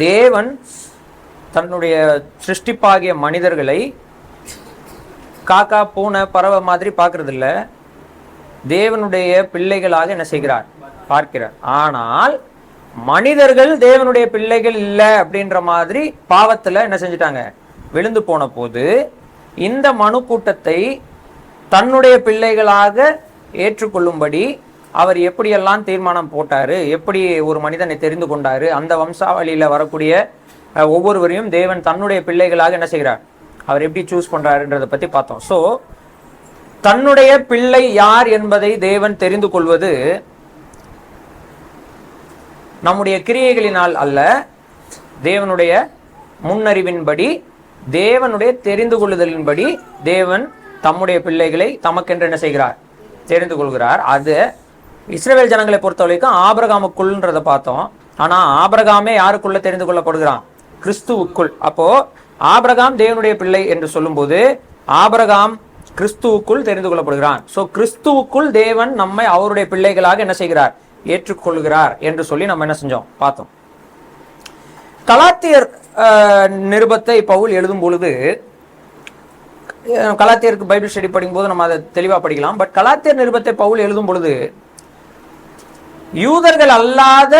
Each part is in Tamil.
தேவன் தன்னுடைய சிருஷ்டிப்பாகிய மனிதர்களை காக்கா பூனை பறவை மாதிரி பார்க்கறது இல்ல, தேவனுடைய பிள்ளைகளாக என்ன செய்கிறார்? பார்க்கிறார். ஆனால் மனிதர்கள் தேவனுடைய பிள்ளைகள் இல்லை அப்படின்ற மாதிரி பாவத்துல என்ன செஞ்சிட்டாங்க? விழுந்து போன போது இந்த மனு கூட்டத்தை தன்னுடைய பிள்ளைகளாக ஏற்றுக்கொள்ளும்படி அவர் எப்படியெல்லாம் தீர்மானம் போட்டாரு, எப்படி ஒரு மனிதனை தெரிந்து கொண்டாரு, அந்த வம்சாவளியில வரக்கூடிய ஒவ்வொருவரையும் தேவன் தன்னுடைய பிள்ளைகளாக என்ன செய்கிறார், அவர் எப்படி சூஸ் பண்றாருன்றதை பத்தி பார்த்தோம். ஸோ தன்னுடைய பிள்ளை யார் என்பதை தேவன் தெரிந்து கொள்வது நம்முடைய கிரியைகளினால் அல்ல, தேவனுடைய முன்னறிவின்படி, தேவனுடைய தெரிந்து கொள்ளுதலின்படி தேவன் தம்முடைய பிள்ளைகளை தமக்கென்று என்ன செய்கிறார்? தெரிந்து கொள்கிறார். அது இஸ்ரவேல் ஜனங்களை பொறுத்த வரைக்கும் ஆபிரகாமுக்குள்ன்றதை பார்த்தோம். ஆனா ஆபிரகாமே யாருக்குள்ள தெரிந்து கொள்ளப்படுகிறான்? கிறிஸ்துவுக்குள். அப்போ ஆபிரகாம் தேவனுடைய பிள்ளை என்று சொல்லும்போது ஆபிரகாம் கிறிஸ்துவுக்குள் தெரிந்து கொள்ளப்படுகிறான். சோ கிறிஸ்துவுக்குள் தேவன் நம்மை அவருடைய பிள்ளைகளாக என்ன செய்கிறார்? ஏற்றுக்கொள்கிறார் என்று சொல்லி நம்ம என்ன செஞ்சோம்? பார்த்தோம். கலாத்தியர் நிருபத்தை பவுல் எழுதும் பொழுது, கலாத்தியருக்கு பைபிள் ஸ்டடி படிக்கும் போது நம்ம அதை தெளிவா படிக்கலாம். பட் கலாத்தியர் நிருபத்தை பவுல் எழுதும் பொழுது யூதர்கள் அல்லாத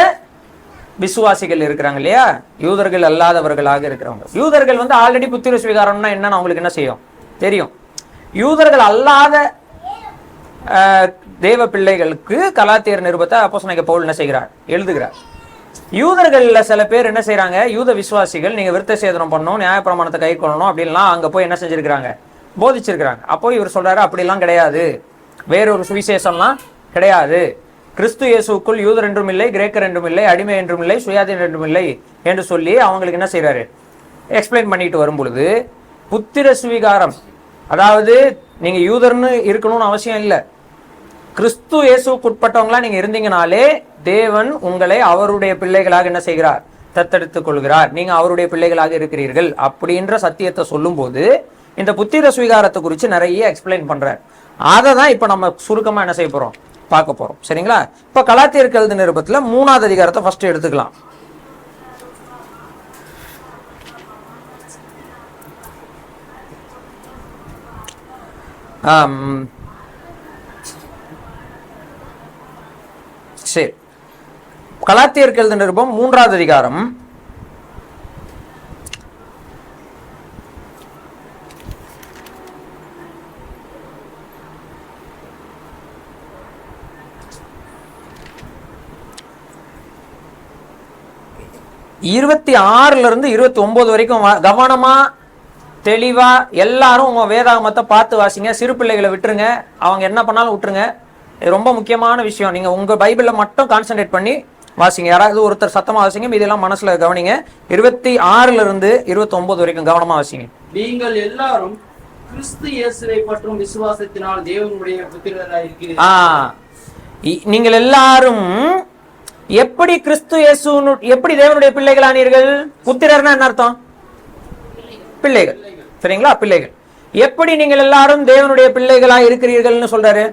விசுவாசிகள் இருக்கிறாங்க இல்லையா, யூதர்கள் அல்லாதவர்களாக இருக்கிறவங்க. யூதர்கள் ஆல்ரெடி புத்திர சுவீகாரம்னா என்னன்னு அவங்களுக்கு என்ன செய்யும்? தெரியும். யூதர்கள் அல்லாத தேவ பிள்ளைகளுக்கு கலாத்தியர் நிருபத்தை அப்போஸ்தலனாகிய பவுல் என்ன செய்கிறார்? எழுதுகிறார். யூதர்கள்ல சில பேர் என்ன செய்யறாங்க? யூத விசுவாசிகள் நீங்க விருத்த சேதனம் பண்ணணும், நியாயப்பிரமாணத்தை கை கொள்ளணும் அப்படின்லாம் அங்க போய் என்ன செஞ்சிருக்கிறாங்க? போதிச்சிருக்கிறாங்க. அப்போ இவர் சொல்றாரு அப்படிலாம் கிடையாது, வேறொரு சுவிசேஷம்லாம் கிடையாது, கிறிஸ்து இயேசுக்குள் யூதர் என்றும் இல்லை, கிரேக்கர் என்றும் இல்லை, அடிமை என்றும் இல்லை, சுயாதீன் என்றும் இல்லை என்று சொல்லி அவங்களுக்கு என்ன செய்யறாரு? எக்ஸ்பிளைன் பண்ணிட்டு வரும் பொழுது புத்திர சுவீகாரம், அதாவது நீங்க யூதர்னு இருக்கணும்னு அவசியம் இல்லை, கிறிஸ்து இயேசுக்கு உட்பட்டவங்களா நீங்க இருந்தீங்கனாலே தேவன் உங்களை அவருடைய பிள்ளைகளாக என்ன செய்கிறார்? தத்தெடுத்துக் கொள்கிறார். நீங்க அவருடைய பிள்ளைகளாக இருக்கிறீர்கள் அப்படின்ற சத்தியத்தை சொல்லும் போது இந்த புத்திர சுவீகாரத்தை குறித்து நிறைய எக்ஸ்பிளைன் பண்றார். அதை தான் இப்ப நம்ம சுருக்கமா என்ன செய்ய போறோம்? பார்க்க போறோம். சரிங்களா? இப்ப கலாத்தியருக்கு எழுதின நிருபத்துல 3வது அதிகாரத்தை ஃபர்ஸ்ட் எடுத்துக்கலாம். சரி, கலாத்தியருக்கு எழுதின நிருபம் 3வது அதிகாரம் 26 இருந்து 29 வரைக்கும் கவனமா தெளிவா எல்லாரும் உங்க வேதாகமத்தை பார்த்து வாசிங்க. சிறு பிள்ளைகளை விட்டுருங்க, அவங்க என்ன பண்ணாலும் விட்டுருங்க. இது ரொம்ப முக்கியமான விஷயம். நீங்க உங்க பைபிள மட்டும் கான்சென்ட்ரேட் பண்ணி வாசிங்க. யாராவது ஒருத்தர் சத்தமா வாசிங்க, மீதெல்லாம் மனசுல கவனிங்க. 26 இருந்து 29 வரைக்கும் கவனமா வாசிங்க. நீங்கள் எல்லாரும் கிறிஸ்து இயேசுவை பற்றும் விசுவாசத்தினால் தேவனுடைய புத்திரராய் இருக்கிறீர்கள். நீங்கள் எல்லாரும் எப்படி கிறிஸ்து இயேசு எப்படி தேவனுடைய பிள்ளைகளானீர்கள்? புத்திரர்னா என்ன அர்த்தம்? பிள்ளைகள். சரிங்களா? பிள்ளைகள். எப்படி நீங்கள் எல்லாரும் தேவனுடைய பிள்ளைகளா இருக்கிறீர்கள்னு சொல்றாரு?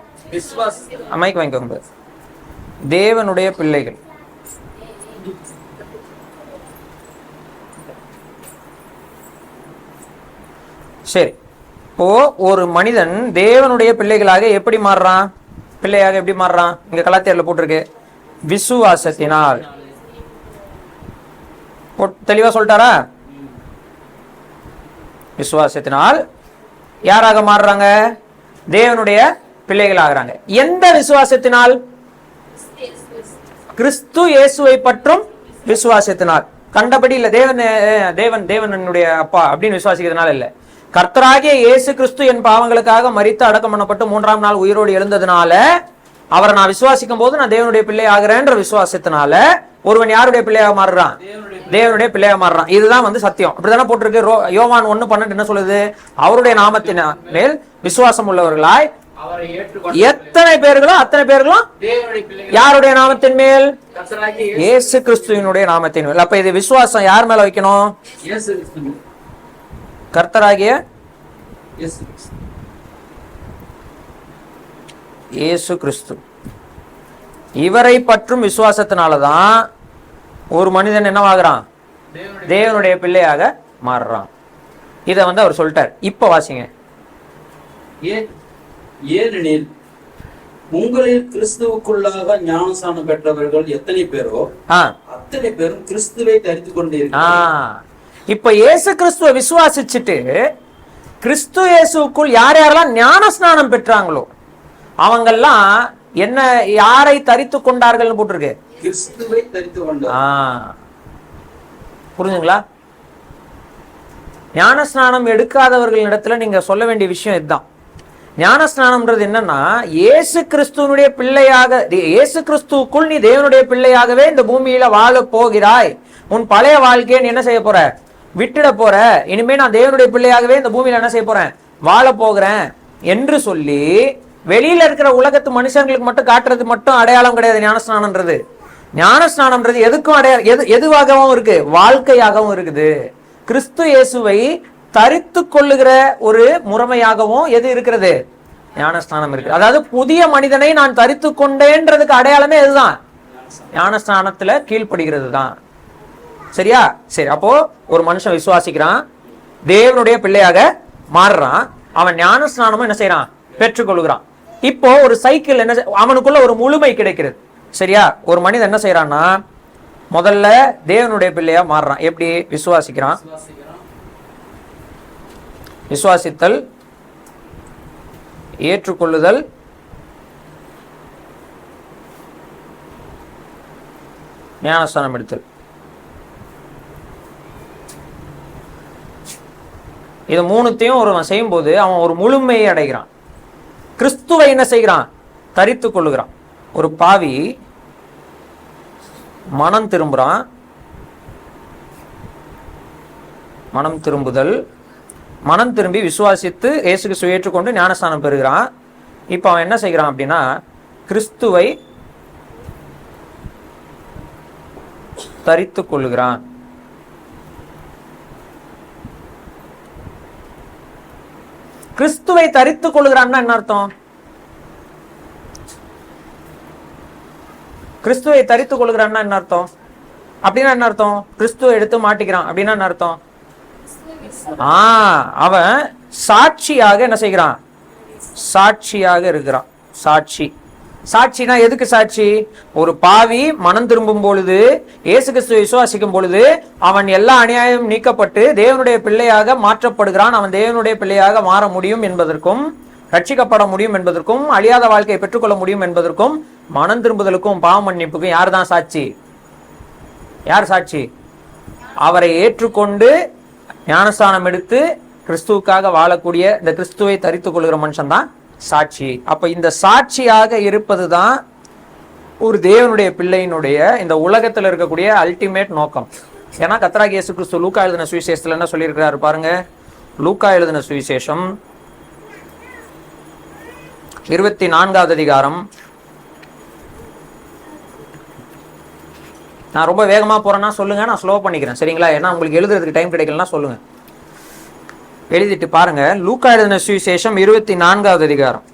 மைக் வாங்கிக்கோங்க. தேவனுடைய பிள்ளைகள். சரி, இப்போ ஒரு மனிதன் தேவனுடைய பிள்ளைகளாக எப்படி மாறுறான்? பிள்ளையாக எப்படி மாறுறான்? இங்க கலாத்தியர்ல போட்டிருக்கு, விசுவாசத்தினால். தெளிவா சொல்லிட்டாரா? விசுவாசத்தினால் யாராக மாறுறாங்க? தேவனுடைய பிள்ளைகள் ஆகிறாங்க. எந்த விசுவாசத்தினால்? கிறிஸ்து இயேசுவை பற்றும் விசுவாசத்தினால். கண்டபடி இல்ல, தேவன் என்னுடைய அப்பா அப்படின்னு விசுவாசிக்கிறதுனால இல்ல, கர்த்தராகிய இயேசு கிறிஸ்து என் பாவங்களுக்காக மரித்து அடக்கம் பண்ணப்பட்டு 3ஆம் நாள் உயிரோடு எழுந்ததுனால அவரை நான் விசுவாசிக்கும் போது நான் தேவனுடைய பிள்ளை ஆகிறேன்ற விசுவாசத்தினால ஒருவன் யாருடைய பிள்ளையாக மாறுறான்? தேவனுடைய பிள்ளையாக மாறுறான். இதுதான் சத்தியம். அப்படித்தானே போட்டிருக்கு. யோவான் 1:12 என்ன சொல்லுது? அவருடைய நாமத்தின் மேல் விசுவாசம் உள்ளவர்களாய் எத்தனை பேர்களோ அத்தனை பேர்களும் யாருடைய நாமத்தின் மேல்? இயேசு கிறிஸ்துவினுடைய நாமத்தின் மேல். அப்ப இது விசுவாசம் யார் மேல வைக்கணும்? கர்த்தராகிய இயேசு கிறிஸ்து. இவரை பற்றும் விசுவாசத்தினாலதான் ஒரு மனிதன் என்னவாகிறான்? தேவனுடைய பிள்ளையாக மாறுறான். இதை அவர் சொல்லிட்டார். இப்ப வாசிங்க. ஏனெனில் உங்களில் கிறிஸ்துவுக்குள்ளாக ஞானஸ்நானம் பெற்றவர்கள் எத்தனை பேரோ அத்தனை பேரும் கிறிஸ்துவை தரித்து கொண்டிருக்கிறார். இப்ப இயேசு கிறிஸ்துவை விசுவாசிச்சுட்டு கிறிஸ்து இயேசுக்குள் யார் யாரெல்லாம் ஞான ஸ்நானம் பெற்றாங்களோ அவங்கெல்லாம் என்ன யாரை தரித்து கொண்டார்கள் போட்டிருக்கு? கிறிஸ்துவை தரித்து கொண்டார். புரிஞ்சுங்களா? ஞான ஸ்நானம் எடுக்காதவர்கள் இடத்துல நீங்க சொல்ல வேண்டிய விஷயம் இதுதான். ஞான ஸ்நானம்ன்றது என்னன்னா, இயேசு கிறிஸ்துவனுடைய பிள்ளையாக, இயேசு கிறிஸ்துவுக்குள் நீ தேவனுடைய பிள்ளையாகவே இந்த பூமியில வாழ போகிறாய். உன் பழைய வாழ்க்கையை நீ என்ன செய்ய போற? விட்டுட போற. இனிமே நான் தேவனுடைய பிள்ளையாகவே இந்த பூமியில என்ன செய்ய போறேன்? வாழ போகிறேன் என்று சொல்லி வெளியில இருக்கிற உலகத்து மனுஷங்களுக்கு மட்டும் காட்டுறது மட்டும் அடையாளம் கிடையாது ஞானஸ்நானம்ன்றது. ஞானஸ்நானம்ன்றது எதுக்கும் எதுவாகவும் இருக்கு, வாழ்க்கையாகவும் இருக்குது. கிறிஸ்து இயேசுவை தரித்து கொள்ளுகிற ஒரு முறைமையாகவும் எது இருக்கிறது? ஞானஸ்நானம் இருக்கு. அதாவது புதிய மனிதனை நான் தரித்து கொண்டேன்றதுக்கு அடையாளமே இதுதான், ஞானஸ்நானத்துல கீழ்ப்படுகிறது தான். சரியா? சரி, அப்போ ஒரு மனுஷன் விசுவாசிக்கிறான், தேவனுடைய பிள்ளையாக மாறுறான், அவன் ஞானஸ்நானமும் என்ன செய்யறான்? பெற்றுக்கொள்கிறான். இப்போ ஒரு சைக்கிள் என்ன, அவனுக்குள்ள ஒரு முழுமை கிடைக்கிறது. சரியா? ஒரு மனிதன் என்ன செய்யறான்னா, முதல்ல தேவனுடைய பிள்ளையா மாறுறான். எப்படி? விசுவாசிக்கிறான். விசுவாசித்தல், ஏற்றுக்கொள்ளுதல், ஞானஸ்நானம் எடுத்தல். இது மூணுத்தையும் ஒருவன் செய்யும் போது அவன் ஒரு முழுமையை அடைகிறான். கிறிஸ்துவை என்ன செய்கிறான்? தரித்து கொள்ளுகிறான். ஒரு பாவி மனம் திரும்புறான், மனம் திரும்புதல், மனம் திரும்பி விசுவாசித்து இயேசு கிறிஸ்துவை ஏற்றுக்கொண்டு ஞானஸ்நானம் பெறுகிறான். இப்போ அவன் என்ன செய்கிறான் அப்படின்னா, கிறிஸ்துவை தரித்து கொள்ளுகிறான். கிறிஸ்துவை தரித்து கொள்ளுகிறான்னா என்ன அர்த்தம்? கிறிஸ்துவை தரித்து கொள்ளுகிறான்னா என்ன அர்த்தம்? அப்படின்னா என்ன அர்த்தம்? கிறிஸ்துவை எடுத்து மாட்டிக்கிறான் அப்படின்னா என்ன அர்த்தம்? அவன் சாட்சியாக என்ன செய்கிறான்? சாட்சியாக இருக்கிறான். சாட்சி. சாட்சினா எதுக்கு சாட்சி? ஒரு பாவி மனம் திரும்பும் பொழுது, இயேசு கிறிஸ்துவை விசுவாசிக்கும் பொழுது அவன் எல்லா அநியாயம் நீக்கப்பட்டு தேவனுடைய பிள்ளையாக மாற்றப்படுகிறான். அவன் தேவனுடைய பிள்ளையாக மாற முடியும் என்பதற்கும், ரட்சிக்கப்பட முடியும் என்பதற்கும், அழியாத வாழ்க்கையை பெற்றுக்கொள்ள முடியும் என்பதற்கும், மனம் திரும்புதலுக்கும் பாவ மன்னிப்புக்கும் யார் தான் சாட்சி? யார் சாட்சி? அவரை ஏற்றுக்கொண்டு ஞானஸ்நானம் எடுத்து கிறிஸ்துவுக்காக வாழக்கூடிய இந்த கிறிஸ்துவை தரித்துக் கொள்கிற மனுஷன் தான் சாட்சி. அப்ப இந்த சாட்சியாக இருப்பது தான் ஒரு தேவனுடைய பிள்ளையினுடைய இந்த உலகத்தில் இருக்கக்கூடிய அல்டிமேட் நோக்கம். ஏன்னா கர்த்தராகிய இயேசு கிறிஸ்து லூக்கா எழுதின சுவிசேஷத்துல என்ன சொல்லியிருக்கிறாரு பாருங்க. லூக்கா எழுதின சுவிசேஷம் 24வது அதிகாரம். நான் ரொம்ப வேகமா போறேன்னா சொல்லுங்க, நான் ஸ்லோ பண்ணிக்கிறேன். சரிங்களா? ஏன்னா உங்களுக்கு எழுதுறதுக்கு டைம் கிடைக்கலன்னா சொல்லுங்க, எழுதிட்டு பாருங்க. லூக்கா எழுதின சுவிசேஷம் 24வது அதிகாரம்.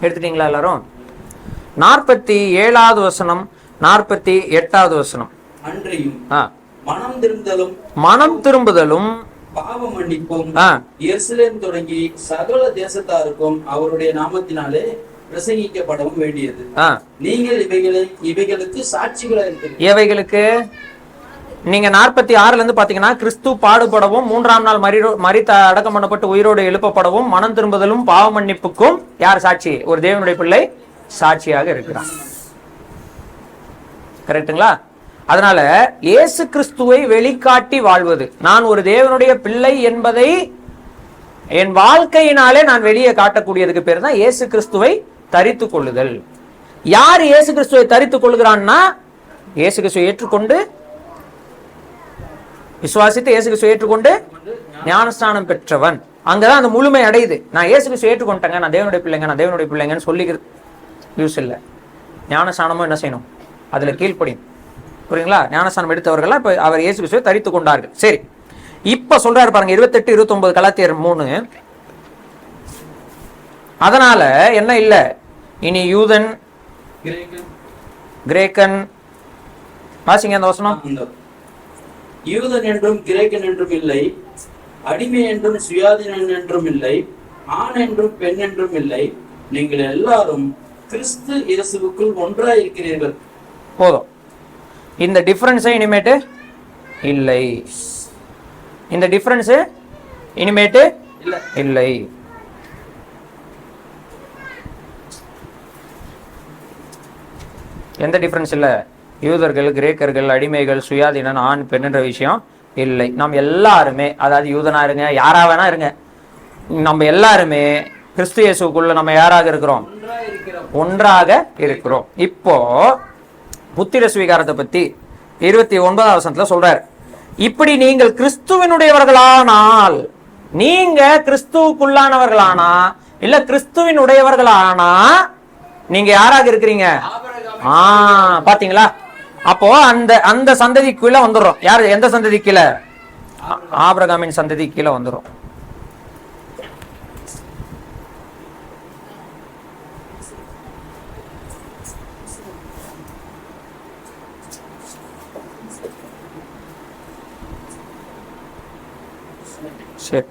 எடுத்துட்டீங்களா எல்லாரும்? 47வது வசனம், 48வது வசனம். அன்றையும் மனம் திரும்புதலும் பாவ மன்னிப்பும் எருசலேம் தொடங்கி சகல தேசத்தாருக்கும் அவருடைய நாமத்தினாலே பிரசங்கிக்கப்படவும் வேண்டியது. நீங்கள் இவைகளுக்கு சாட்சிகளா இருக்கிறீர்கள். எவைகளுக்கு? நீங்க 46ல இருந்து பாத்தீங்கன்னா, கிறிஸ்து பாடுபடவும் 3ஆம் நாள் மரித்த அடக்கம் பண்ணப்பட்டு உயிரோடு எழுப்பப்படவும் மனம் திரும்புதலும் பாவ மன்னிப்புக்கும் யார் சாட்சி? ஒரு தேவனுடைய பிள்ளை சாட்சியாக இருக்கிறான். கரெக்டுங்களா? அதனால இயேசு கிறிஸ்துவை வெளிக்காட்டி வாழ்வது, நான் ஒரு தேவனுடைய பிள்ளை என்பதை என் வாழ்க்கையினாலே நான் வெளியே காட்டக்கூடியதுக்கு பேர் தான் இயேசு கிறிஸ்துவை தரித்து கொள்ளுதல். யார் இயேசு கிறிஸ்துவை தரித்து கொள்ளுகிறான்னா, இயேசு கிறிஸ்துவை ஏற்றுக்கொண்டு விசுவாசித்து இயேசு கிறிஸ்துவை ஏற்றுக்கொண்டு ஞானஸ்நானம் பெற்றவன். அங்கதான் அந்த முழுமை அடையுது. நான் இயேசு கிறிஸ்துவை ஏற்றுக்கொண்டேங்க, நான் தேவனுடைய பிள்ளைங்க, நான் தேவனுடைய பிள்ளைங்கன்னு சொல்லிக்கிறது யூஸ் இல்லை. ஞானஸ்நானமும் என்ன செய்யணும்? அதுல கீழ்ப்படியும். புரியுங்களா? ஞானஸ்நானம் எடுத்தவர்கள் இப்ப அவர் இயேசு கிறிஸ்துவை தரித்து கொண்டார்கள். சரி, இப்ப சொல்றாரு பாருங்க 28, 29 கலாத்தியர் 3. அதனால என்ன இல்லை, இனி யூதன் கிரேக்கன் கிரேக்கன், வாசிங்க அந்த வசனம். யூதன் என்றும் கிரேக்கன் என்றும் இல்லை, அடிமை என்றும் சுயாதீனன் என்றும் இல்லை, ஆண் என்றும் பெண் என்றும் இல்லை, நீங்கள் எல்லாரும் கிறிஸ்து இயேசுவுக்குள் ஒன்றாய் இருக்கிறீர்கள். போதும். இந்த டிஃபரன்ஸே இனிமேட்டு இல்லை. இந்த டிஃபரன்ஸ் இனிமேட்டு இல்லை. எந்த டிஃபரன்ஸ் இல்லை? யூதர்கள், கிரேக்கர்கள், அடிமைகள், சுயாதீனன், ஆண் பெண் என்ற விஷயம் இல்லை. நம்ம எல்லாருமே, அதாவது யூதனா இருங்க, யாரா வேணா இருங்க, நம்ம எல்லாருமே கிறிஸ்து இயேசுக்குள்ள நம்ம யாராக இருக்கிறோம்? ஒன்றாக இருக்கிறோம். இப்போ புத்திர சுவீகாரத்தை பத்தி 29ஆம் வசனத்துல சொல்றார். இப்படி நீங்கள் கிறிஸ்துவினுடையவர்களானால், நீங்க கிறிஸ்துவுக்குள்ளானவர்களானா இல்ல கிறிஸ்துவின் உடையவர்களானா நீங்க யாராக இருக்கிறீங்க? பாத்தீங்களா? அப்போ அந்த அந்த சந்ததிக்குள்ள வந்துடும். யாரு? எந்த சந்ததிக்குள்ள? ஆபிரகாமின் சந்ததிக்குள்ள வந்துடும். சரி,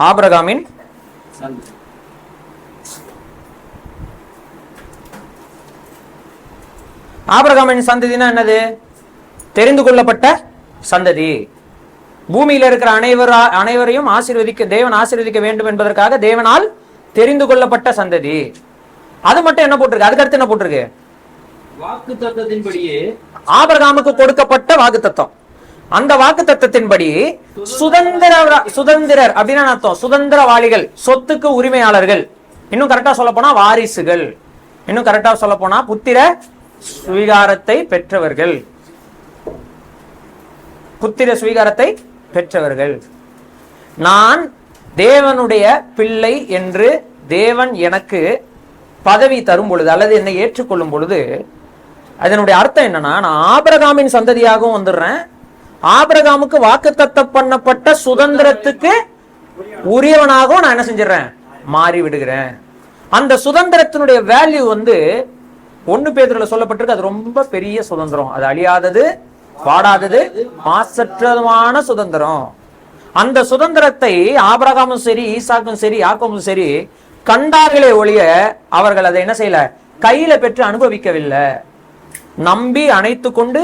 ஆபிரகாமின் ஆபிரகாமின் சந்ததினா என்னது? தெரிந்து கொள்ளப்பட்ட சந்ததி. பூமியில இருக்கிற அனைவரையும் தேவன் ஆசீர்வதிக்க வேண்டும் என்பதற்காக தேவனால் தெரிந்து கொள்ளப்பட்ட சந்ததி. அது மட்டும் என்ன போட்டிருக்கு? அதுக்கு அடுத்து என்ன போட்டிருக்கு? வாக்குத்தத்தத்தின்படியே ஆபிரகாமுக்கு கொடுக்கப்பட்ட வாக்குத்தத்தம். அந்த வாக்குத்தத்தத்தின்படி சுதந்திரர் அப்படின்னா அர்த்தம் சுதந்திரவாளிகள், சொத்துக்கு உரிமையாளர்கள், இன்னும் கரெக்டா சொல்ல போனா வாரிசுகள், இன்னும் கரெக்டா சொல்ல போனா புத்திர சுவீகாரத்தை பெற்றவர்கள். புத்திர சுவீகாரத்தை பெற்றவர்கள். நான் தேவனுடைய பிள்ளை என்று தேவன் எனக்கு பதவி தரும் பொழுது அல்லது என்னை ஏற்றுக்கொள்ளும் பொழுது அதனுடைய அர்த்தம் என்னன்னா, நான் ஆபிரகாமின் சந்ததியாகவும் வந்துடுறேன், ஆபிரகாமுக்கு வாக்குத்தத்தம் பண்ணப்பட்ட சுதந்திரத்துக்கு உரியவனாகவும் நான் என்ன செஞ்சிடறேன்? மாறி விடுகிறேன். அந்த சுதந்திரத்தினுடைய வேல்யூ 1 பேதுருல சொல்லப்பட்டிருக்கு. அது ரொம்ப பெரிய சுதந்திரம். அது அழியாதது, வாடாதது, மாசற்றதுமான சுதந்திரம். அந்த சுதந்திரத்தை ஆபிரகாமும் சரி, ஈசாக்கும் சரி, யாக்கோபும் சரி கண்டார்களே ஒழிய அவர்கள் அதை என்ன செய்யல? கையில பெற்று அனுபவிக்கவில்லை. நம்பி அணைத்து கொண்டு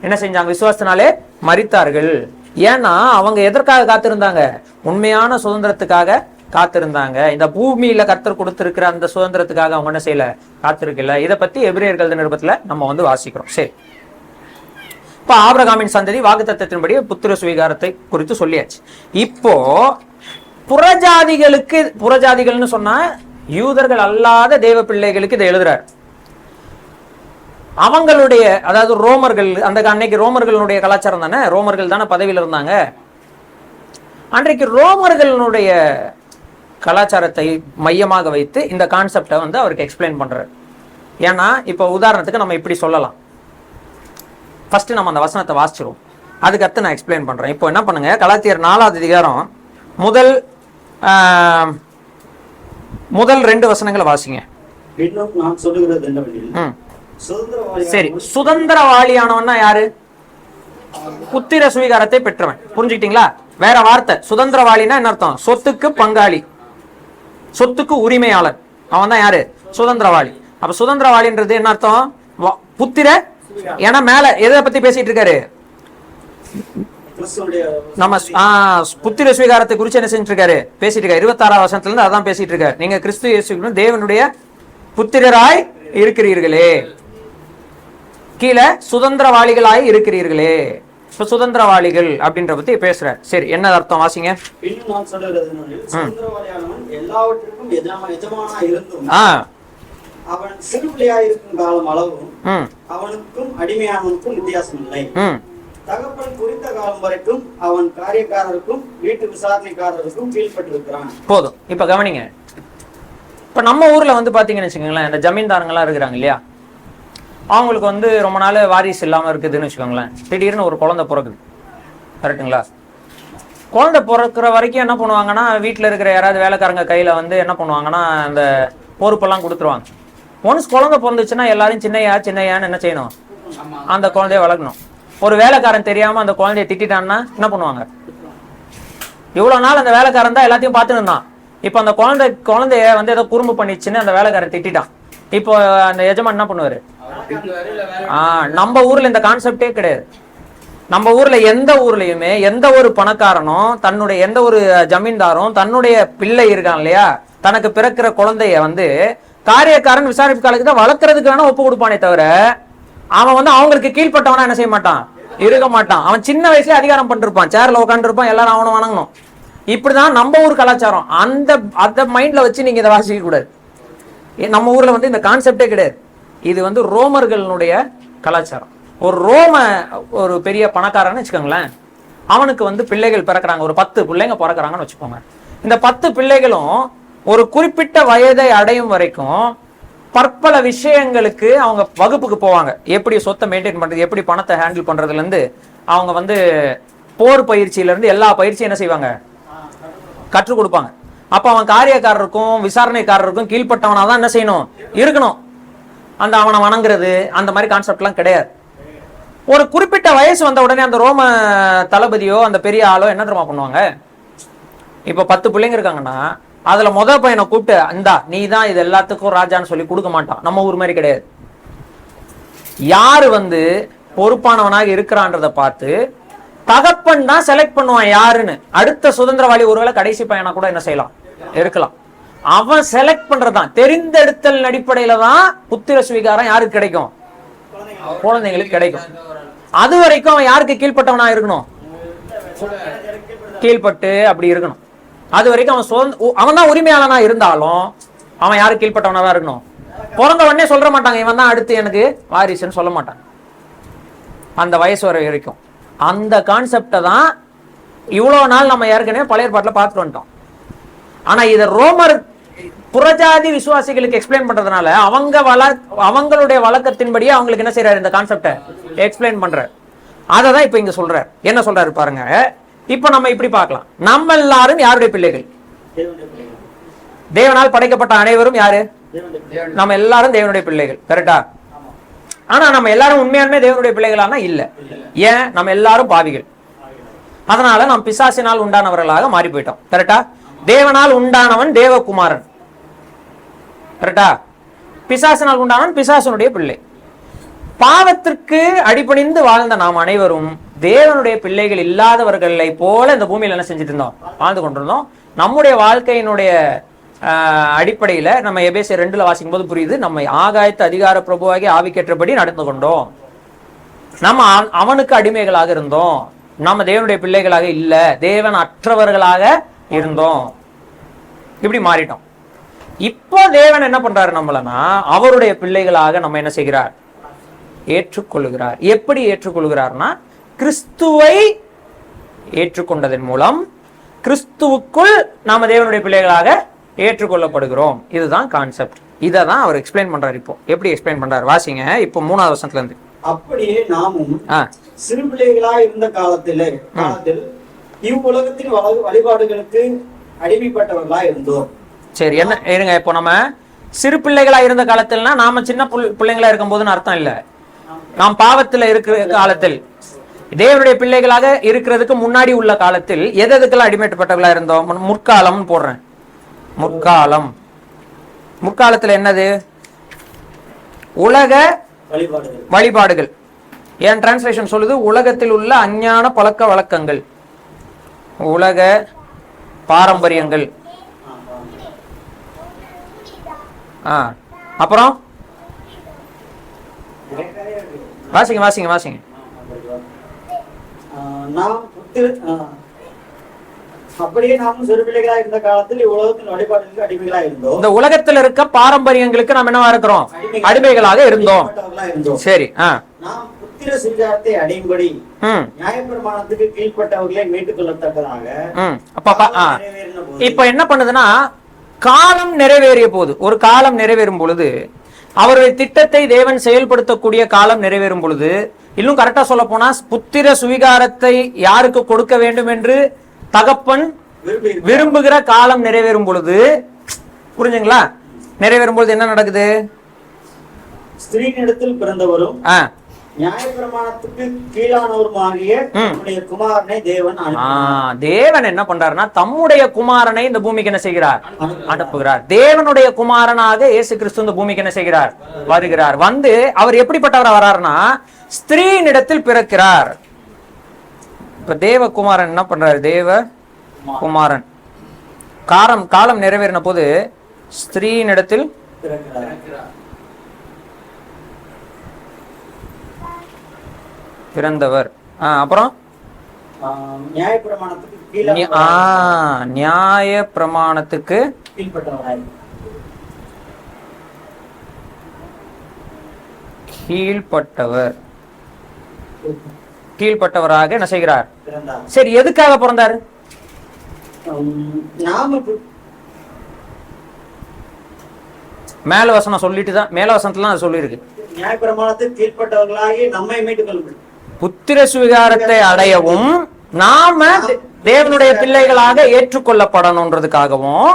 என்ன செஞ்சாங்க? விசுவாசத்தினாலே மரித்தார்கள். ஏன்னா அவங்க எதற்காக காத்திருந்தாங்க? உண்மையான சுதந்திரத்துக்காக காத்திருந்தாங்க. இந்த பூமியில கர்த்தர் கொடுத்திருக்கிற அந்த சுதந்திரத்துக்காக அவங்க என்ன செய்யல? காத்திருக்கல. இதை பத்தி எபிரேயர்கள் நிருபத்துல நம்ம வாசிக்கிறோம். சரி, இப்ப ஆபிரகாமின் சந்ததி வாக்குத்தத்தத்தின்படி புத்திர சுவீகாரத்தை குறித்து சொல்லியாச்சு. இப்போ புறஜாதிகள்னு சொன்னா யூதர்கள் அல்லாத தேவ பிள்ளைகளுக்கு இதை எழுதுறார். அவங்களுடைய, அதாவது ரோமர்கள், அன்னைக்கு ரோமர்களுடைய கலாச்சாரம் தானே, ரோமர்கள் தானே பதவியில் இருந்தாங்க. அன்றைக்கு ரோமர்களுடைய கலாச்சாரத்தை மையமாக வைத்து இந்த கான்செப்டை அவருக்கு எக்ஸ்பிளைன் பண்றாரு. ஏன்னா இப்போ உதாரணத்துக்கு நம்ம இப்படி சொல்லலாம். ஃபர்ஸ்ட் நம்ம அந்த வசனத்தை வாசிச்சிருவோம், அதுக்கடுத்து நான் எக்ஸ்பிளைன் பண்றேன். இப்போ என்ன பண்ணுங்க, கலாத்தியர் 4ஆம் அதிகாரம் முதல் 2 வசனங்களை வாசிங்க. சரி, சுதந்திரவாளியானவன்னா யாரு? புத்திர சுவீகாரத்தை பெற்றவன். புரிஞ்சுக்கிட்டீங்களா? வேற வார்த்தை, சுதந்திரவாளினா என்ன அர்த்தம்? சொத்துக்கு பங்காளி, சொத்துக்கு உரிமையாளர். அவன் தான் யாரு? சுதந்திரவாளி. அப்ப சுதந்திரவாளின்றது என்ன அர்த்தம்? புத்திர. ஏன்னா மேல எதை பத்தி பேசிட்டு இருக்காரு? நம்ம புத்திர சுவீகாரத்தை குறிச்சு என்ன செஞ்சிட்டு இருக்காரு? பேசிட்டு இருக்காரு. 26ஆம் வசனத்துல இருந்து அதான் பேசிட்டு இருக்காரு. நீங்க கிறிஸ்து இயேசுவின் தேவனுடைய புத்திரராய் இருக்கிறீர்களே, கீழே சுதந்திரவாளிகளாய் இருக்கிறீர்களே. சுதந்திரவாளிகள் அப்படின்ற பத்தி பேசுற. சரி, என்ன அர்த்தம்? வாசிங்க. அவன் சிறு பிள்ளையாயிருக்கும் காலம் அளவும் அவனுக்கும் அடிமையானவனுக்கும் வித்தியாசம் இல்லை. தகப்பன் குறித்த காலம் வரைக்கும் அவன் காரியக்காரருக்கும் வீட்டு விசாரணைக்காரருக்கும் கீழ்பட்டிருக்கிறான். போதும். இப்ப கவனிங்க. இப்ப நம்ம ஊர்ல பாத்தீங்கன்னு வச்சுக்கோங்களேன், இந்த ஜமீன்தாரங்களா இருக்கிறாங்க இல்லையா, அவங்களுக்கு ரொம்ப நாள் வாரிசு இல்லாம இருக்குதுன்னு வச்சுக்கோங்களேன். திடீர்னு ஒரு குழந்தை பிறகுது, கரெக்டுங்களா? குழந்தை பிறக்கிற வரைக்கும் என்ன பண்ணுவாங்கன்னா வீட்டில் இருக்கிற யாராவது வேலைக்காரங்க கையில வந்து என்ன பண்ணுவாங்கன்னா அந்த பொறுப்பெல்லாம் கொடுத்துருவாங்க. ஒன்ஸ் குழந்தை பிறந்துச்சுன்னா எல்லாரும் சின்னையான்னு என்ன செய்யணும், அந்த குழந்தைய வளர்க்கணும். ஒரு வேலைக்காரன் தெரியாம அந்த குழந்தைய திட்டான்னா என்ன பண்ணுவாங்க? இவ்வளவு நாள் அந்த வேலைக்காரன் தான் எல்லாத்தையும் பார்த்துட்டு இருந்தான். இப்போ அந்த குழந்தைய வந்து ஏதோ குறும்பு பண்ணிச்சுன்னு அந்த வேலைக்காரன் திட்டான். இப்போ அந்த எஜமான் என்ன பண்ணுவாரு? நம்ம ஊர்ல இந்த கான்செப்டே கிடையாது. நம்ம ஊர்ல எந்த ஊர்லயுமே எந்த ஒரு பணக்காரனும் தன்னுடைய எந்த ஒரு ஜமீன்தாரும் தன்னுடைய பிள்ளை இருக்கான் இல்லையா, தனக்கு பிறக்கிற குழந்தைய வந்து காரியக்காரன் விசாரிப்பு காலத்துக்கு தான் வளர்க்கறதுக்கு வேணா ஒப்பு கொடுப்பானே தவிர அவன் வந்து அவங்களுக்கு கீழ்பட்டவனா என்ன செய்ய மாட்டான், இருக்க மாட்டான். அவன் சின்ன வயசுல அதிகாரம் பண்ணிருப்பான், சேர்ல உட்காந்து இருப்பான், எல்லாரும் அவனை வணங்கணும். இப்படிதான் நம்ம ஊர் கலாச்சாரம். அந்த மைண்ட்ல வச்சு நீங்க இதை வாசிக்க கூடாது. நம்ம ஊர்ல வந்து இந்த கான்செப்டே கிடையாது. இது வந்து ரோமர்களுடைய கலாச்சாரம். ஒரு பெரிய பணக்காரன்னு வச்சுக்கோங்களேன், அவனுக்கு வந்து பிள்ளைகள் பிறக்கிறாங்க, ஒரு 10 பிள்ளைங்க பிறக்கிறாங்கன்னு வச்சுக்கோங்க. இந்த 10 பிள்ளைகளும் ஒரு குறிப்பிட்ட வயதை அடையும் வரைக்கும் பற்பல விஷயங்களுக்கு அவங்க வகுப்புக்கு போவாங்க. எப்படி சொத்தை மெயின்டைன் பண்றது, எப்படி பணத்தை ஹேண்டில் பண்றதுல இருந்து அவங்க வந்து போர் பயிற்சியில இருந்து எல்லா பயிற்சியும் என்ன செய்வாங்க, கற்றுக் கொடுப்பாங்க. அப்ப அவன் காரியக்காரருக்கும் விசாரணைக்காரருக்கும் கீழ்பட்டவனா தான் என்ன செய்யணும், இருக்கணும். அந்த அவனை வணங்குறது அந்த மாதிரி கான்செப்ட் எல்லாம் கிடையாது. ஒரு குறிப்பிட்ட வயசு வந்த உடனே அந்த ரோம தளபதியோ அந்த பெரிய ஆளோ என்ன தெரியுமா பண்ணுவாங்க, இப்ப 10 பிள்ளைங்க இருக்காங்கன்னா அதுல பையனை கூப்பிட்டு இந்தா நீ தான் இது எல்லாத்துக்கும் ராஜான்னு சொல்லி கொடுக்க மாட்டான். நம்ம ஊர் மாதிரி கிடையாது. யாரு வந்து பொறுப்பானவனாக இருக்கிறான்றதை பார்த்து தகப்பன் தான் செலக்ட் பண்ணுவான் யாருன்னு. அடுத்த சுதந்திரவாளி ஒருவேளை கடைசி பையனா கூட என்ன செய்யலாம், இருக்கலாம். அவன் செலக்ட் பண்றதான், தெரிந்தெடுத்தல் அடிப்படையில தான் புத்திர சுவீகாரம் யாருக்கு கிடைக்கும், குழந்தைங்களுக்கு கிடைக்கும். அது வரைக்கும் அவன் யாருக்கு கீழ்பட்டவனா இருக்கணும், கீழ்பட்டு அப்படி இருக்கணும். அது வரைக்கும் அவன் தான் உரிமையாளனா இருந்தாலும் அவன் யாருக்கு கீழ்பட்டவனா தான் இருக்கணும். பிறந்த உடனே சொல்ல மாட்டாங்க இவன் தான் அடுத்து எனக்கு வாரிசுன்னு சொல்ல மாட்டாங்க. அந்த வயசு வரைக்கும் அந்த கான்செப்டை தான் இவ்வளவு நாள் நம்ம ஏற்கனவே பழைய ஏற்பாட்டுல பார்த்துட்டு வந்துட்டோம். ஆனா இதை ரோமர் புறஜாதி விசுவாசிகளுக்கு எக்ஸ்பிளைன் பண்றதுனால அவங்களுடைய வழக்கத்தின்படியே அவங்களுக்கு என்ன செய்யறாரு, இந்த கான்செப்டை எக்ஸ்பிளைன் பண்றாரு. அதை தான் இப்ப இங்க சொல்றாரு. என்ன சொல்றாரு பாருங்க. இப்ப நம்ம இப்படி பார்க்கலாம், நம்ம எல்லாரும் யாருடைய பிள்ளைகள், தேவனால் படைக்கப்பட்ட அனைவரும் யாரு, நம்ம எல்லாரும் தேவனுடைய பிள்ளைகள், கரெக்டா? ஆனா நம்ம எல்லாரும் உண்மையாலுமே தேவனுடைய பிள்ளைகளானா இல்ல. ஏன்? நம்ம எல்லாரும் பாவிகள். அதனால நாம் பிசாசினால் உண்டானவர்களாக மாறி போயிட்டோம், கரெக்டா? தேவனால் உண்டானவன் தேவகுமாரன், கரெக்டா? பிசாசினால் உண்டானவன் பிசாசனுடைய பிள்ளை. பாவத்திற்கு அடிபணிந்து வாழ்ந்த நாம் அனைவரும் தேவனுடைய பிள்ளைகள் இல்லாதவர்களை போல இந்த பூமியில என்ன செஞ்சுட்டு இருந்தோம், வாழ்ந்து கொண்டிருந்தோம். நம்முடைய வாழ்க்கையினுடைய அடிப்படையில நம்ம எபேசியர் 2 வாசிக்கும் போது புரியுது, நம்ம ஆகாயத்து அதிகார பிரபுவாகி ஆவிக்கேற்றபடி நடந்து கொண்டோம். நம்ம அவனுக்கு அடிமைகளாக இருந்தோம். நம்ம தேவனுடைய பிள்ளைகளாக இல்ல, தேவன் அற்றவர்களாக இருந்தோம். இப்படி மாறிட்டோம். இப்போ தேவன் என்ன பண்றாரு நம்மளனா, அவருடைய பிள்ளைகளாக நம்ம என்ன செய்கிறார், ஏற்றுக்கொள்கிறார். எப்படி ஏற்றுக்கொள்கிறார்னா, கிறிஸ்துவை ஏற்றுக்கொண்டதன் மூலம் கிறிஸ்துவுக்குள் நாம தேவனுடைய பிள்ளைகளாக ஏற்றுக்கொள்ளப்படுகிறோம். இதுதான் கான்செப்ட். இதை தான் அவர் எக்ஸ்பிளைன் பண்றாரு. இப்போ எப்படி எக்ஸ்பிளைன் பண்றாரு வாசிங்க. இப்போ 3வது வசனத்துல இருந்து. அப்படியே நாமும் சிறு பிள்ளைகளாய் இருந்த காலத்தில் இவ்வுலகத்தின் வழிபாடுகளுக்கு அடிமைப்பட்டவர்களா இருந்தோம். சரி, என்ன இருங்க. இப்போ நம்ம சிறு பிள்ளைகளா இருந்த காலத்தில்னா நாம சின்ன பிள்ளைங்களா இருக்கும் போதுன்னு அர்த்தம் இல்ல. நாம் பாவத்துல இருக்கிற காலத்தில், தேவனுடைய பிள்ளைகளாக இருக்கிறதுக்கு முன்னாடி உள்ள காலத்தில் எதுக்கெல்லாம் அடிமைப்பட்டவர்களா இருந்தோம்? முற்காலம் போடுறேன். முற்காலத்துல என்னது? உலக வழிபாடுகள். என் டிரான்ஸ்லேஷன் சொல்லுது உலகத்தில் உள்ள அஞ்ஞான பழக்க வழக்கங்கள், உலக பாரம்பரியங்கள். அப்புறம் வாசிங்க வாசிங்க வாசிங்க. அப்படியே நாமும் சிறு பிள்ளைகளா இருந்த காலத்தில் உலகத்தின் வழிபாடுகளுக்கு அடிமைகளா இருந்தோம். இந்த உலகத்தில் இருக்க பாரம்பரியங்களுக்கு நாம் என்னவா இருக்கிறோம்? அடிமைகளாக இருந்தோம். சரி, நாம் புத்திர சுவிகாரத்தை அடையும்படி நியாயப்பிரமாணத்துக்கு கீழ்ப்பட்டவர்களை மீட்டுக் கொள்ளத்தக்கதாக. இப்ப என்ன பண்ணுதுன்னா, காலம் நிறைவேறிய போது, ஒரு காலம் நிறைவேறும் பொழுது, அவருடைய திட்டத்தை தேவன் செயல்படுத்தக்கூடிய காலம் நிறைவேறும் பொழுது, இன்னும் கரெக்டா சொல்ல போனா புத்திர சுவிகாரத்தை யாருக்கு கொடுக்க வேண்டும் என்று தகப்பன் விரும்புகிற காலம் நிறைவேறும் பொழுது, புரிஞ்சுங்களா, நிறைவேறும் பொழுது என்ன நடக்குது? ஸ்திரீனிடத்தில் பிறந்தவரும் நியாயப்பிரமாணத்துக்கு கீழானவருமாகிய தம்முடைய குமாரனை தேவன் தேவன் என்ன பண்றாருன்னா தம்முடைய குமாரனை இந்த பூமிக்கு என்ன செய்கிறார்? அனுப்புகிறார். தேவனுடைய குமாரனாக இயேசு கிறிஸ்து இந்த பூமிக்கு என்ன செய்கிறார்? வருகிறார். வந்து அவர் எப்படிப்பட்டவரா வர்றாருன்னா ஸ்திரீனிடத்தில் பிறக்கிறார். இப்ப தேவகுமாரன் என்ன பண்றாரு? தேவ குமாரன் காலம் நிறைவேறின போது ஸ்திரீனிடத்தில் பிறந்தவர். அப்புறம் நியாய பிரமாணத்துக்கு கீழ்ப்பட்டவராக என்ன செய்கிறார்? சரி, எதுக்காக பிறந்தாரு? மேல வசனம் சொல்லிட்டு தான், மேல வசனத்துல அது சொல்லியிருக்கு. நியாயப்பிரமாணத்துக்கு கீழ்ப்பட்டவர்களாகி நம்மை மீட்டுக் கொள்ளுங்கள், புத்திர சுவிகாரத்தை அடையவும் நாம தேவனுடைய பிள்ளைகளாக ஏற்றுக்கொள்ளப்படணும்ன்றதுக்காகவும்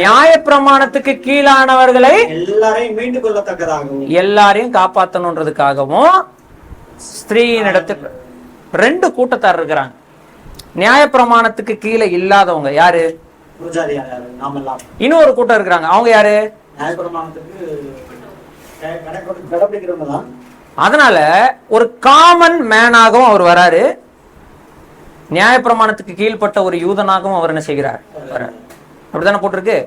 நியாய பிரமாணத்துக்கு கீழானவர்களை எல்லாரையும் மீட்டுக் கொள்ளத்தக்கதாகவும் எல்லாரையும் காப்பாற்றணும்ன்றதுக்காகவும் ஸ்திரீனிடத்துக்கு 2 கூட்டத்தார் இருக்கிறாங்க. நியாய பிரமாணத்துக்கு கீழே இல்லாதவங்க யாரு? இன்னொரு கூட்டம் இருக்கிறாங்க. அவங்க யாரு? அதனால ஒரு காமன் மேனாகவும் அவர் வராரு, நியாய பிரமாணத்துக்கு கீழ்பட்ட ஒரு யூதனாகவும் அவர் என்ன செய்கிறார்? அப்படித்தானே போட்டிருக்கு.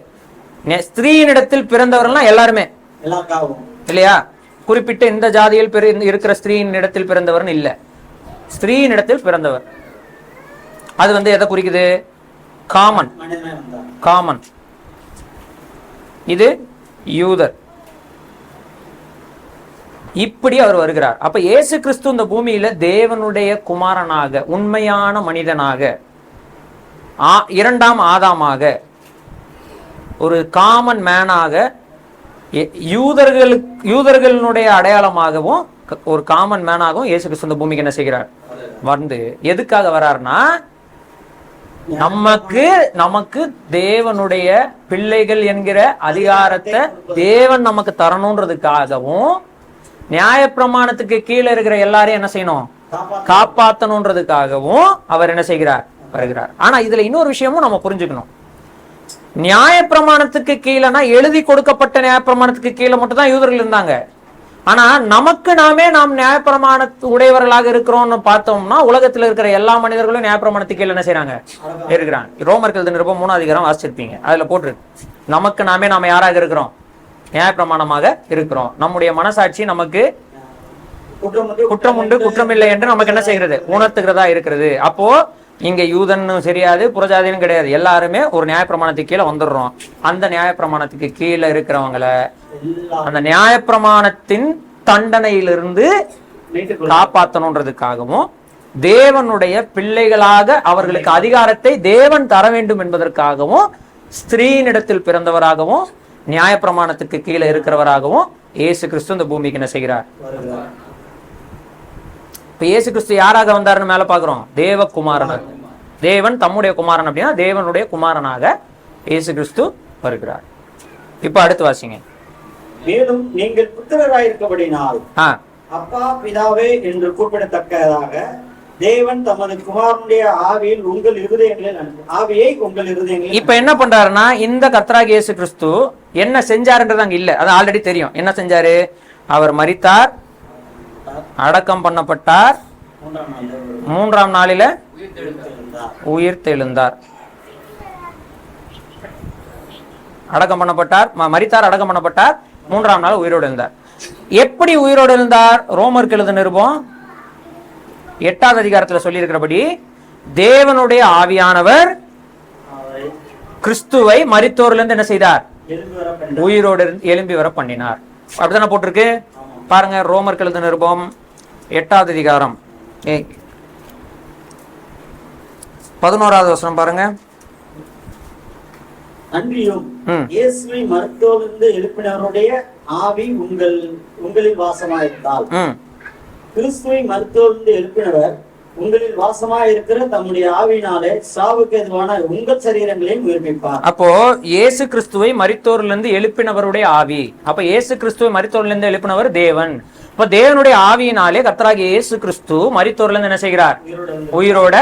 ஸ்திரீனிடத்தில் பிறந்தவர்கள் எல்லாருமே இல்லையா? குறிப்பிட்ட இந்த ஜாதியில் இருக்கிற ஸ்திரீயின் இடத்தில் பிறந்தவர் இல்ல, ஸ்திரீயின் இடத்தில் பிறந்தவர். அது வந்து எதை குறிக்குது? காமன். இது யூதர். இப்படி அவர் வருகிறார். அப்ப இயேசு கிறிஸ்து இந்த பூமியில தேவனுடைய குமாரனாக, உண்மையான மனிதனாக, 2ஆம் ஆதாமாக, ஒரு காமன் மேனாக, யூதர்களுடைய அடையாளமாகவும் ஒரு காமன் மேனாகவும் இயேசு கிறிஸ்து இந்த பூமிக்கு என்ன செய்கிறார்? வந்து எதுக்காக வர்றாருன்னா நமக்கு தேவனுடைய பிள்ளைகள் என்கிற அதிகாரத்தை தேவன் நமக்கு தரணுன்றதுக்காகவும், நியாய பிரமாணத்துக்கு கீழே இருக்கிற எல்லாரையும் என்ன செய்யணும்? காப்பாற்றணுன்றதுக்காகவும் அவர் என்ன செய்கிறார்? வருகிறார். ஆனா இதுல இன்னொரு விஷயமும் நம்ம புரிஞ்சுக்கணும். நியாய பிரமாணத்துக்கு கீழேனா எழுதி கொடுக்கப்பட்ட நியாய பிரமாணத்துக்கு கீழே மட்டும் தான் யூதர்கள் இருந்தாங்க. ஆனா நாம் நியாய பிரமாண உடையவர்களாக இருக்கிறோம்னு பார்த்தோம்னா உலகத்துல இருக்கிற எல்லா மனிதர்களும் நியாய பிரமாணத்துக்கு கீழே என்ன செய்யறாங்க? இருக்கிறாங்க. ரோமர்கள் நிருபம் 3ஆம் அதிகாரம் வாசிச்சிருப்பீங்க. அதுல போட்டிருக்கு, நாம யாராக இருக்கிறோம்? நியாய பிரமாணமாக இருக்கிறோம். நம்முடைய மனசாட்சி நமக்கு குற்றம் உண்டு குற்றம் இல்லை என்று நமக்கு என்ன செய்கிறது? உணர்த்துகிறதா இருக்கிறது. அப்போ இங்க யூதன் சரியாது, புறஜாதியும் கிடையாது, எல்லாருமே ஒரு நியாய பிரமாணத்துக்கு கீழே வந்துடுறோம். அந்த நியாய பிரமாணத்துக்கு கீழே இருக்கிறவங்களை அந்த நியாய பிரமாணத்தின் தண்டனையிலிருந்து காப்பாற்றணுன்றதுக்காகவும், தேவனுடைய பிள்ளைகளாக அவர்களுக்கு அதிகாரத்தை தேவன் தர வேண்டும் என்பதற்காகவும், ஸ்திரீனிடத்தில் பிறந்தவராகவும் நியாய பிரமாணத்துக்கு கீழே இருக்கிறவராகவும் இயேசு கிறிஸ்து இந்த பூமிக்கு என்ன செய்கிறார்? இப்ப இயேசு கிறிஸ்து யாராக வந்தாருன்னு மேல பாக்குறோம்? தேவகுமாரன். தேவன் தம்முடைய குமாரன் அப்படின்னா தேவனுடைய குமாரனாக இயேசு கிறிஸ்து வருகிறார். இப்ப அடுத்து வாசிங்க. மேலும் நீங்கள் புத்திரராயிருக்கபடினால் அப்பா பிதாவே என்று கூப்பிடத்தக்கதாக தேவன் தமது குமாரனுடைய ஆவியை உங்கள் இருதயங்களில் இப்ப என்ன பண்றாருன்னா, இந்த கர்த்தராகிய இயேசு கிறிஸ்து என்ன செஞ்சாருன்றது அங்க இல்ல, அது ஆல்ரெடி தெரியும். என்ன செஞ்சாரு? அவர் மரித்தார், அடக்கம் பண்ணப்பட்டார், 3ஆம் நாளில உயிர்த்தெழுந்தார். அடக்கம் பண்ணப்பட்டார், மரித்தார், அடக்கம் பண்ணப்பட்டார், 3ஆம் நாள் உயிரோடு எழுந்தார். எப்படி உயிரோடு எழுந்தார்? ரோமருக்கு எழுதின நிருபம் 8ஆவது அதிகாரத்துல சொல்லி இருக்கிறபடி தேவனுடைய ஆவியானவர் கிறிஸ்துவை மரித்தோரிலிருந்து என்ன செய்தார்? உயிரோடு எழும்பி வர பண்ணினார். அப்படித்தானே போட்டிருக்கு. பாருங்க, ரோமர் எழுதின நிருபம் 8ஆவது அதிகாரம் 11ஆவது வசனம் பாருங்க. அன்றியும் இயேசுவை மரித்தோரிலிருந்து எழுப்பினவருடைய ஆவி உங்களில் வாசமாயிருந்தால், கிறிஸ்துவை மரித்தோரிலிருந்து எழுப்பினவர் உங்களில் வாசமாய் இருக்கிற தம்முடைய ஆவியினாலே சாவுக்கு எதுவான உங்கள் சரீரங்களையும் உயிர்ப்பிப்பார். அப்போ இயேசு கிறிஸ்துவை மரித்தோரிலிருந்து எழுப்பினவருடைய ஆவி. அப்ப இயேசு கிறிஸ்துவை மரித்தோரிலிருந்து எழுப்பினவர் தேவன். இப்ப தேவனுடைய ஆவியினாலே கர்த்தராகிய இயேசு கிறிஸ்து மரித்தோரிலிருந்து என்ன செய்கிறார்? உயிரோட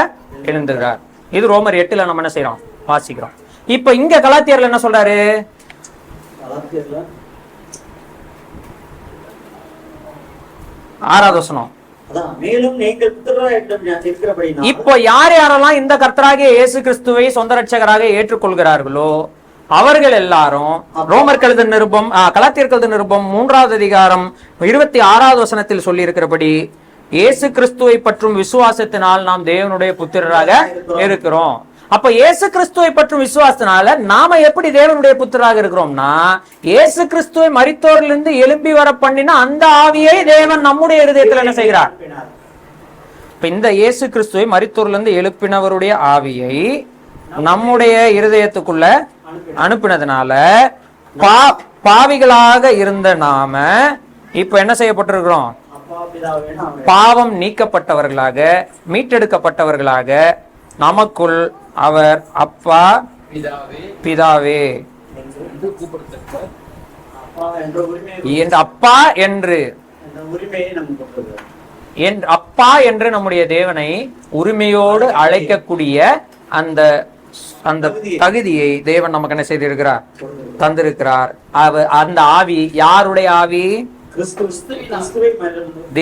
எழுந்துகிறார். இது ரோமர் 8 நம்ம என்ன செய்யறோம்? வாசிக்கிறோம். இப்ப இங்க கலாத்தியர்ல என்ன சொல்றாரு? கலாத்தியர்ல 6வது வசனம். மேலும் நீங்கள் புத்திரராய் இருக்கிறபடியினால் இப்போ யாரெல்லாம் இந்த கர்த்தராகிய இயேசு கிறிஸ்துவை சொந்த ரட்சகராக ஏற்றுக்கொள்கிறார்களோ அவர்கள் எல்லாரும் ரோமர் கழுத நிருபம் கலாத்தியர் கழுத நிருபம் 3வது அதிகாரம் 26வது வசனத்தில் சொல்லி இருக்கிறபடி இயேசு கிறிஸ்துவை பற்றும் விசுவாசத்தினால் நாம் தேவனுடைய புத்திரராக இருக்கிறோம். அப்ப இயேசு கிறிஸ்துவை பற்றும் விசுவாசத்தினால நாம எப்படி தேவனுடைய புத்திரராக இருக்கிறோம்னா, இயேசு கிறிஸ்துவை மரித்தோரிலிருந்து எழும்பி வர பண்ணின அந்த ஆவியை தேவன் நம்முடைய இருதயத்தில் என்ன செய்கிறார்? இப்ப இந்த இயேசு கிறிஸ்துவை மரித்தோரிலிருந்து எழுப்பினவருடைய ஆவியை நம்முடைய இருதயத்துக்குள்ள அனுப்பினதுனால பாவிகளாக இருந்த நாம இப்ப என்ன செய்யப்பட்டிருக்கிறோம்? பாவம் நீக்கப்பட்டவர்களாக, மீட்டெடுக்கப்பட்டவர்களாக நமக்குள் அவர் அப்பா பிதாவே அப்பா என்று அப்பா என்று நம்முடைய தேவனை உரிமையோடு அழைக்கக்கூடிய அந்த அந்த தகுதியை தேவன் நமக்கு என்ன செய்திருக்கிறார்? தந்திருக்கிறார். அந்த ஆவி யாருடைய ஆவி?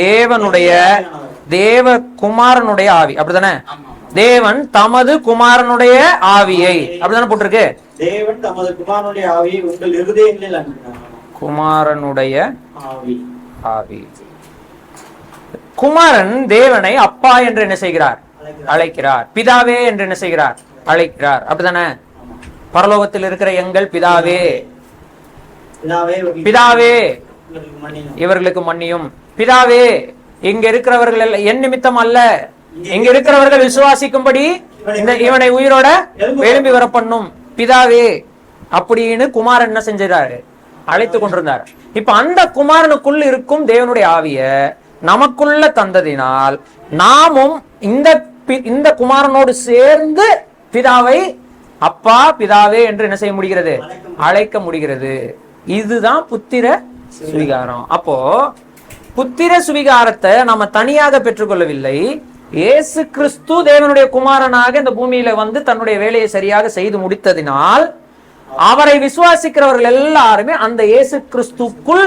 தேவனுடைய தேவகுமாரனுடைய ஆவி. அப்படிதானே? தேவன் தமது குமாரனுடைய ஆவியை அப்படிதானே போட்டிருக்கு? தேவன் தமது குமாரனுடைய ஆவியை உங்கள் இருதயங்களில் அனுப்பினார். குமாரனுடைய ஆவி. குமாரன் தேவனை அப்பா என்று என்ன செய்கிறார்? அழைக்கிறார். பிதாவே என்று என்ன செய்கிறார்? அழைக்கிறார். அப்படிதானே? பரலோகத்தில் இருக்கிற எங்கள் பிதாவே, பிதாவே இவர்களுக்கு மன்னியும். பிதாவே இங்க இருக்கிறவர்கள் என் நிமித்தம் அல்ல, இங்க இருக்கிறவர்கள் விசுவாசிக்கும்படி இவனை உயிரோட எழும்பி வர பண்ணும் பிதாவே அப்படின்னு குமாரன் என்ன செஞ்சாரு? அழைத்து கொண்டிருந்தார். இப்ப அந்த குமாரனுக்குள் இருக்கும் தேவனுடைய ஆவிய நமக்குள்ள தந்ததினால் நாமும் இந்த குமாரனோடு சேர்ந்து பிதாவை அப்பா பிதாவே என்று என்ன செய்ய முடிகிறது? அழைக்க முடிகிறது. இதுதான் புத்திர சுவிகாரம். அப்போ புத்திர சுவிகாரத்தை நம்ம தனியாக பெற்றுக்கொள்ளவில்லை. இயேசு கிறிஸ்து தேவனுடைய குமாரனாக இந்த பூமியில வந்து தன்னுடைய வேலையை சரியாக செய்து முடித்ததினால் அவரை விசுவாசிக்கிறவர்கள் எல்லாருமே அந்த இயேசு கிறிஸ்துக்குள்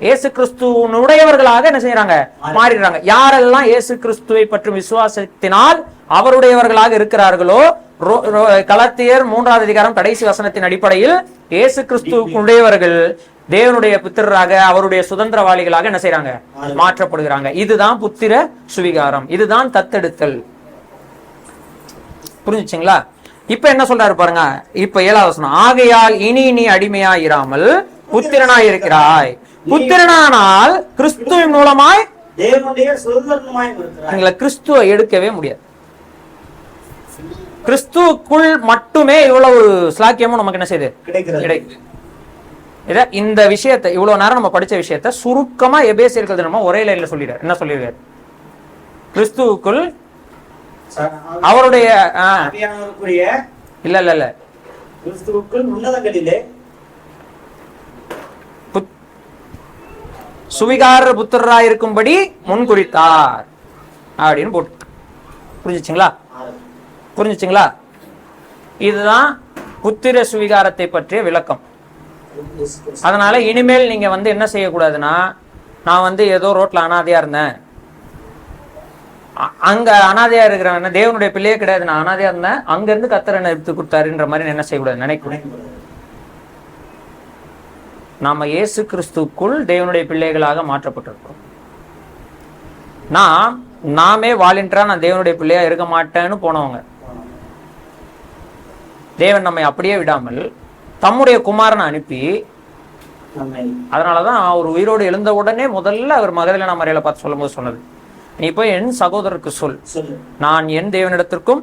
இயேசு கிறிஸ்துவனுடையவர்களாக என்ன செய்யறாங்க? மாறிடுறாங்க. யாரெல்லாம் இயேசு கிறிஸ்துவை பற்றும் விசுவாசத்தினால் அவருடையவர்களாக இருக்கிறார்களோ, கலாத்தியர் 3வது அதிகாரம் கடைசி வசனத்தின் அடிப்படையில் இயேசு கிறிஸ்துவுடையவர்கள் தேவனுடைய புத்திரராக அவருடைய சுதந்திரவாளிகளாக என்ன செய்யறாங்க? மாற்றப்படுகிறாங்க. இதுதான் புத்திர சுவிகாரம். இதுதான் தத்தெடுத்தல். புரிஞ்சுச்சுங்களா? இப்ப என்ன சொல்றாரு பாருங்க. இப்ப 7வது வசனம். ஆகையால் இனி நீ அடிமையா இராமல் புத்திரனாய் இருக்கிறாய். புத்திரனானால் கிறிஸ்துவின் மூலமாய் தேவனுடைய சுதந்திரமாய் இருக்கிறாய். கிறிஸ்துவை எடுக்கவே முடியாது. கிறிஸ்துவுக்குள் மட்டுமே இவ்வளவு ஸ்லாக்கியமும் நமக்கு என்ன செய்யுது? கிடைக்குது. இந்த விஷயத்தை இவ்வளவு நேரம் நம்ம படிச்ச விஷயத்தை சுருக்கமா எபேசியர்கள் நம்ம ஒரே லைன்ல சொல்லிடுறாரு. என்ன சொல்லிடுறாரு? கிறிஸ்துவுக்குள் அவருடைய இல்ல இல்ல இல்ல கிறிஸ்துவுக்குள் உன்னதங்களிலே சுவிகார புத்திரராய் இருக்கும்படி முன் குறித்தார் அப்படின்னு போட்டு. புரிஞ்சுச்சுங்களா? புரிஞ்சுச்சுங்களா? இதுதான் புத்திர சுவிகாரத்தை பற்றிய விளக்கம். அதனால இனிமேல் நீங்க வந்து என்ன செய்யக்கூடாதுன்னா, நான் வந்து ஏதோ ரோட்ல அனாதையா இருந்தேன், அங்க அனாதையா இருக்கிறவன் தேவனுடைய பிள்ளையே கிடையாது, நான் அனாதையா இருந்தேன், அங்க இருந்து கர்த்தர் என்ன எடுத்து கொடுத்தாருன்ற மாதிரி என்ன செய்யக்கூடாது, நினைக்கக்கூடாது. நாம இயேசு கிறிஸ்துக்குள் தேவனுடைய பிள்ளைகளாக மாற்றப்பட்டிருக்கிறோம். நாமே வாலண்டியரா நான் தேவனுடைய பிள்ளையா இருக்க மாட்டேன்னு போனவங்க. தேவன் நம்மை அப்படியே விடாமல் தம்முடைய குமாரனை அனுப்பி, அதனாலதான் அவர் உயிரோடு எழுந்த உடனே முதல்ல அவர் மகதலேனா மரியாதை பார்த்து சொல்லும் போது சொன்னது, நீ போய் என் சகோதரருக்கு சொல், நான் என் தேவனிடத்திற்கும்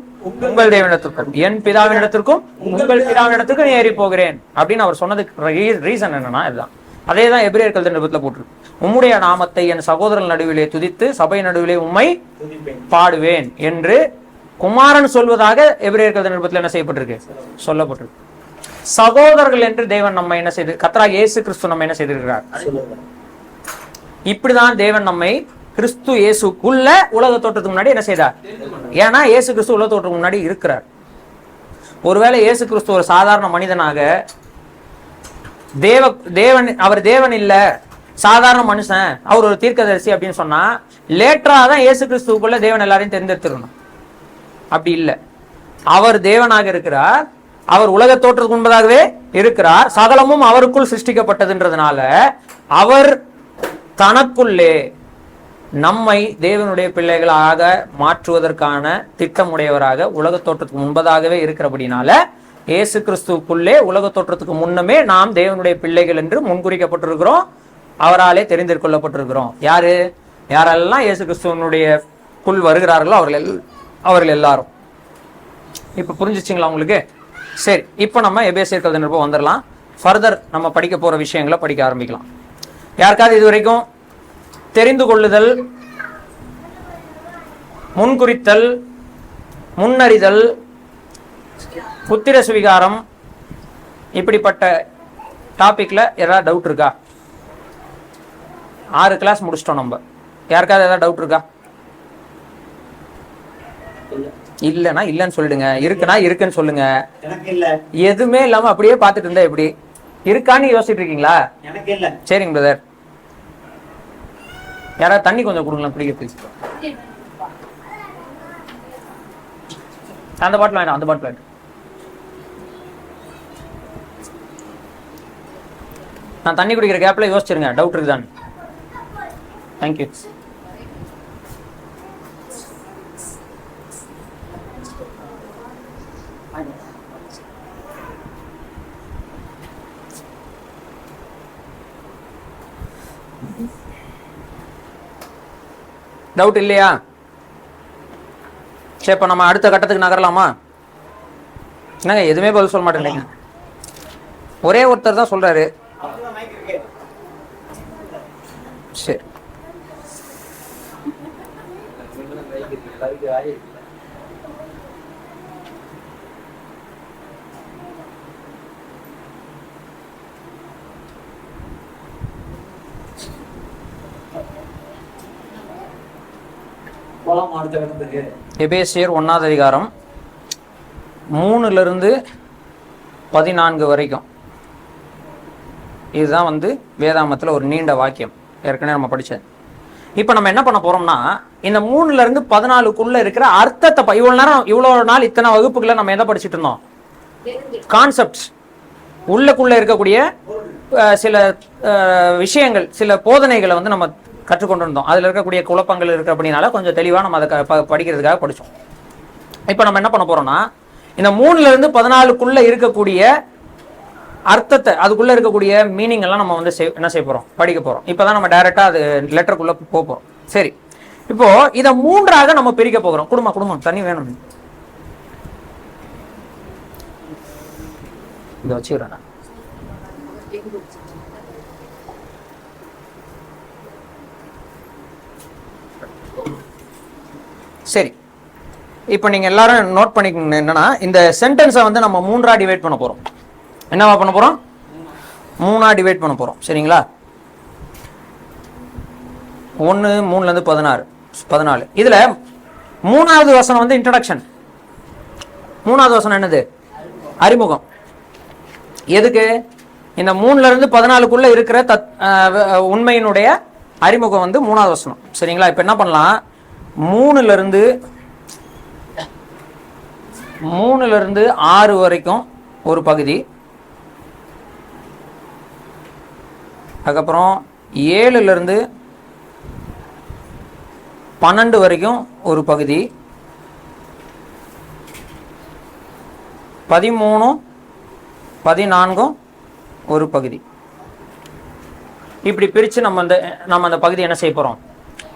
உங்கள் தேவனிடத்திற்கும் என் பிதாவினிடத்திற்கும் உங்கள் பிதாவினிடத்திற்கும் ஏறி போகிறேன் அப்படின்னு அவர் சொன்னதுக்கு ரீசன் என்னன்னா இதுதான். அதே தான் எபிரேயர் கழுதை நிருபத்தில் போட்டிருக்கு. உம்முடைய நாமத்தை என் சகோதரன் நடுவிலே துதித்து சபை நடுவிலே உம்மை பாடுவேன் என்று குமாரன் சொல்வதாக எபிரேயர் கழுதை நிருபத்தில் என்ன செய்யப்பட்டிருக்கு? சொல்லப்பட்டிருக்கு. சகோதரர்கள் என்று தேவன் நம்ம என்ன செய்து, கர்த்தராகிய இயேசு கிறிஸ்து நம்ம என்ன செய்திருக்கிறார்? இப்படிதான் தேவன் நம்மை கிறிஸ்து இயேசுக்குள்ள உலக தோற்றத்துக்கு முன்னாடி என்ன செய்தார்? ஏன்னா இயேசு கிறிஸ்து உலக தோற்றத்துக்கு முன்னாடி இருக்கிறார். ஒருவேளை இயேசு கிறிஸ்து ஒரு சாதாரண மனிதனாக அவர் தேவன் இல்ல, சாதாரண மனுஷன், அவர் ஒரு தீர்க்கதரிசி அப்படின்னு சொன்னா லேட்டரா தான் இயேசு கிறிஸ்துக்குள்ள தேவன் எல்லாரையும் தேர்ந்தெடுத்துக்கணும். அப்படி இல்லை. அவர் தேவனாக இருக்கிறார், அவர் உலக தோற்றத்துக்கு முன்பதாகவே இருக்கிறார், சகலமும் அவருக்குள் சிருஷ்டிக்கப்பட்டதுன்றதுனால அவர் தனக்குள்ளே நம்மை தேவனுடைய பிள்ளைகளாக மாற்றுவதற்கான திட்டமுடையவராக உலக தோற்றத்துக்கு முன்பதாகவே இருக்கிறபடினால இயேசு கிறிஸ்துவுக்குள்ளே உலக தோற்றத்துக்கு முன்னமே நாம் தேவனுடைய பிள்ளைகள் என்று முன்குறிக்கப்பட்டிருக்கிறோம், அவராலே தெரிந்து கொள்ளப்பட்டிருக்கிறோம். யாரெல்லாம் இயேசு கிறிஸ்துவனுடைய குள் வருகிறார்களோ அவர்கள் எல்லாரும். இப்ப புரிஞ்சிச்சிங்களா உங்களுக்கு? சரி, இப்போ நம்ம எபேசியர் கழுதை நிருபம் வந்துடலாம். ஃபர்தர் நம்ம படிக்க போற விஷயங்களை படிக்க ஆரம்பிக்கலாம். யாருக்காவது இது வரைக்கும் தெரிந்து கொள்ளுதல், முன்குறித்தல், முன்னறிதல், புத்திர சுவிகாரம் இப்படிப்பட்ட டாபிக்ல ஏதாவது டவுட் இருக்கா? 6 கிளாஸ் முடிச்சிட்டோம் நம்ம. யாருக்காவது ஏதாவது டவுட் இருக்கா? இல்லைன்னா இல்லைன்னு சொல்லிடுங்க, இருக்குன்னா இருக்குன்னு சொல்லுங்க. எதுவுமே இல்லாம அப்படியே பார்த்துட்டு இருந்தா எப்படி? இருக்கான்னு யோசிச்சுட்டு இருக்கீங்களா? சரிங்க பிரதர். யாராவது தண்ணி கொஞ்சம் கொடுங்களேன் குடிக்கிறதுக்கு. அந்த பாட்டில் வேண்டாம், அந்த பாட்டில் வேண்டாம். நான் தண்ணி குடிக்கிற கேப்ல யோசிச்சிருங்க டவுட் இருக்குதான். தேங்க்யூ. டவுட் இல்லையா? சரி, இப்ப நம்ம அடுத்த கட்டத்துக்கு நகரலாமா? என்னங்க எதுவுமே பதில் சொல்ல மாட்டேங்க. ஒரே ஒருத்தர் தான் சொல்றாரு. சரி, எபேசியர் 1ஆவது அதிகாரம் 3 to 14 வரைக்கும். இதுதான் வேதாமத்தில் ஒரு நீண்ட வாக்கியம், ஏற்கனவே நம்ம படிச்சது. இப்போ நம்ம என்ன பண்ண போறோம்னா, இந்த 3 to 14 இருக்கிற அர்த்தத்தை இவ்வளோ நாள் இத்தனை வகுப்புகளை நம்ம எதை படிச்சுட்டு இருந்தோம்? கான்செப்ட்ஸ், உள்ளுக்குள்ள இருக்கக்கூடிய சில விஷயங்கள், சில போதனைகளை நம்ம கற்றுக்கொண்டு இருந்தோம். அதில் இருக்கக்கூடிய குழப்பங்கள் இருக்கு அப்படின்னால கொஞ்சம் தெளிவாக நம்ம அதை படிக்கிறதுக்காக படித்தோம். இப்போ நம்ம என்ன பண்ண போறோம்னா, இந்த 3 to 14 இருக்கக்கூடிய அர்த்தத்தை, அதுக்குள்ள இருக்கக்கூடிய மீனிங் எல்லாம் நம்ம என்ன செய்ய போறோம்? படிக்க போறோம். இப்பதான் நம்ம டைரக்டா அது லெட்டருக்குள்ள போறோம். சரி, இப்போ இதை 3ஆக நம்ம பிரிக்க போகிறோம். குடும்பம் தண்ணி வேணும், இதை வச்சுக்கிறேன். சரி, இப்போ நீங்க எல்லாரும் நோட் பண்ணிக்கணும் என்னன்னா, இந்த சென்டென்ஸை நம்ம 3ஆ டிவைட் பண்ண போறோம். என்னவா பண்ண போறோம்? 3ஆ டிவைட் பண்ண போறோம். சரிங்களா? 1 3 to 14. இதுல 3ஆவது வசனம் இன்ட்ரோடக்ஷன். 3ஆவது வசனம் என்னது? அறிமுகம். எதுக்கு? இந்த 3 to 14 இருக்கிற உண்மையினுடைய அறிமுகம் 3ஆவது வசனம். சரிங்களா? இப்ப என்ன பண்ணலாம், 3 to 6 வரைக்கும் ஒரு பகுதி, அதுக்கப்புறம் 7 to 12 வரைக்கும் ஒரு பகுதி, 13 14 ஒரு பகுதி. இப்படி பிரிச்சு நம்ம அந்த பகுதி என்ன செய்ய போறோம்?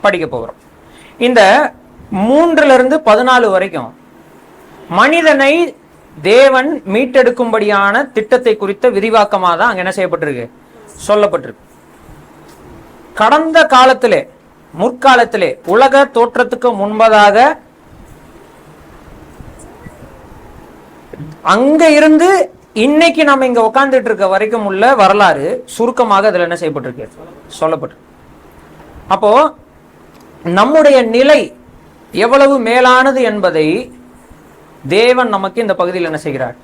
படிக்க போகிறோம். இந்த 3 to 14 வரைக்கும் மனிதனை தேவன் மீட்டெடுக்கும்படியான திட்டத்தை குறித்த விரிவாக்கமாக தான் அங்க என்ன செய்யப்பட்டிருக்கு? சொல்லப்பட்டிருக்கு. கடந்த காலத்திலே, முற்காலத்திலே, உலக தோற்றத்துக்கு முன்பதாக அங்க இருந்து இன்னைக்கு நம்ம இங்க உட்கார்ந்துட்டு இருக்க வரைக்கும் உள்ள வரலாறு சுருக்கமாக அதுல என்ன செய்யப்பட்டிருக்கு, சொல்லப்பட்டிருக்கு. அப்போ நம்முடைய நிலை எவ்வளவு மேலானது என்பதை தேவன் நமக்கு இந்த பகுதியில் என்ன செய்கிறார்,